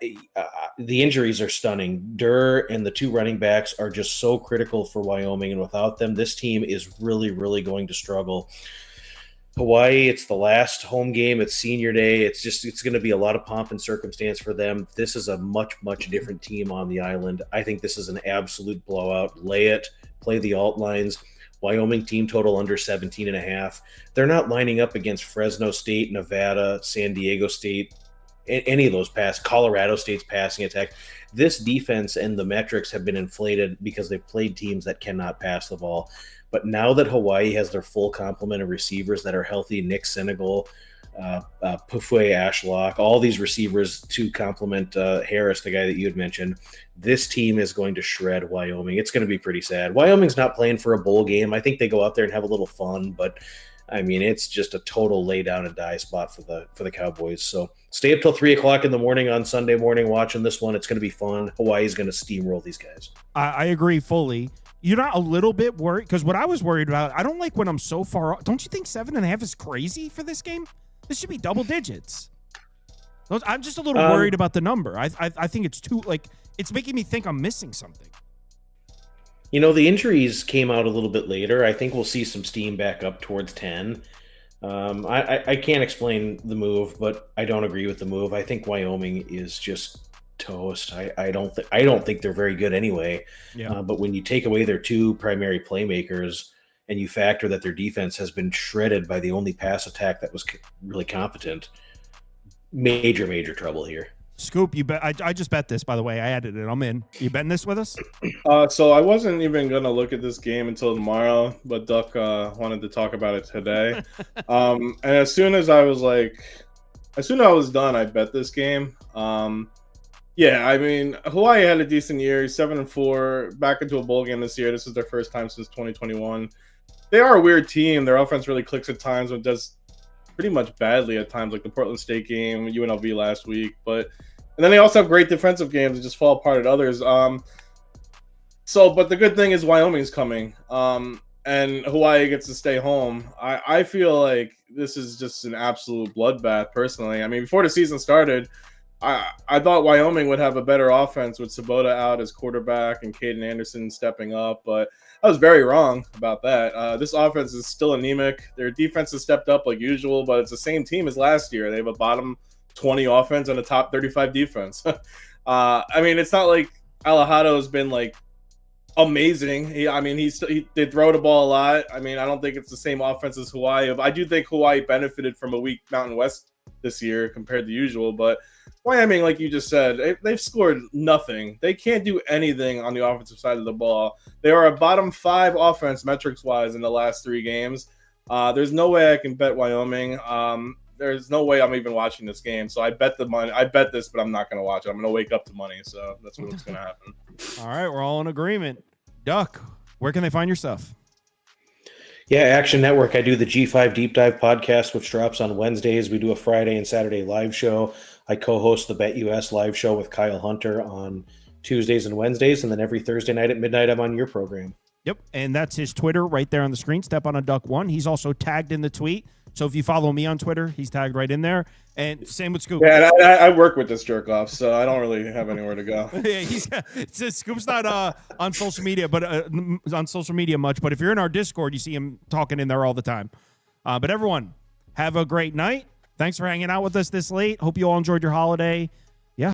The injuries are stunning. Durr and the two running backs are just so critical for Wyoming, and without them, this team is really, really going to struggle. Hawaii, it's the last home game. It's senior day. It's going to be a lot of pomp and circumstance for them. This is a much, much different team on the island. I think this is an absolute blowout. Lay it, play the alt lines. Wyoming team total under 17.5. They're not lining up against Fresno State, Nevada, San Diego State, any of those Colorado State's passing attack. This defense and the metrics have been inflated because they've played teams that cannot pass the ball. But now that Hawaii has their full complement of receivers that are healthy, Nick Senegal, Pufue Ashlock, all these receivers to complement Harris, the guy that you had mentioned, this team is going to shred Wyoming. It's going to be pretty sad. Wyoming's not playing for a bowl game. I think they go out there and have a little fun, but I mean, it's just a total lay down and die spot for the Cowboys. So stay up till 3 o'clock in the morning on Sunday morning watching this one. It's going to be fun. Hawaii's going to steamroll these guys. I agree fully. You're not a little bit worried? Because what I was worried about, I don't like when I'm so far off. Don't you think 7.5 is crazy for this game? This should be double digits. I'm just a little worried about the number. I think it's too, like, it's making me think I'm missing something. You know, the injuries came out a little bit later. I think we'll see some steam back up towards 10. I can't explain the move, but I don't agree with the move. I think Wyoming is just toast. I don't think they're very good anyway. Yeah. But when you take away their two primary playmakers and you factor that their defense has been shredded by the only pass attack that was really competent, major trouble here. Scoop, you bet. I just bet this, by the way. I added it. I'm in. You betting this with us? So I wasn't even gonna look at this game until tomorrow, but Duck wanted to talk about it today. And as soon as I was done, I bet this game. Yeah, I mean, Hawaii had a decent year, 7-4, back into a bowl game this year. This is their first time since 2021. They are a weird team. Their offense really clicks at times, but does pretty much badly at times, like the Portland State game, UNLV last week. And then they also have great defensive games that just fall apart at others. But the good thing is Wyoming's coming, and Hawaii gets to stay home. I feel like this is just an absolute bloodbath, personally. I mean, before the season started, I thought Wyoming would have a better offense with Sabota out as quarterback and Caden Anderson stepping up, but I was very wrong about that. This offense is still anemic. Their defense has stepped up like usual, but it's the same team as last year. They have a bottom 20 offense and a top 35 defense. I mean, it's not like Alejado has been like amazing. He did throw the ball a lot. I mean, I don't think it's the same offense as Hawaii. But I do think Hawaii benefited from a weak Mountain West this year compared to usual, but Wyoming, like you just said, they've scored nothing. They can't do anything on the offensive side of the ball. They are a bottom 5 offense metrics-wise in the last 3 games. There's no way I can bet Wyoming. There's no way I'm even watching this game. So I bet the money. I bet this, but I'm not going to watch it. I'm going to wake up to money. So that's what's going to happen. All right, we're all in agreement. Duck, where can they find your stuff? Yeah, Action Network. I do the G5 Deep Dive podcast, which drops on Wednesdays. We do a Friday and Saturday live show. I co-host the Bet US live show with Kyle Hunter on Tuesdays and Wednesdays, and then every Thursday night at midnight, I'm on your program. Yep, and that's his Twitter right there on the screen, Step on a Duck 1. He's also tagged in the tweet, so if you follow me on Twitter, he's tagged right in there. And same with Scoop. Yeah, and I work with this jerk off, so I don't really have anywhere to go. Yeah, Scoop's not on social media, but on social media much. But if you're in our Discord, you see him talking in there all the time. But everyone, have a great night. Thanks for hanging out with us this late. Hope you all enjoyed your holiday.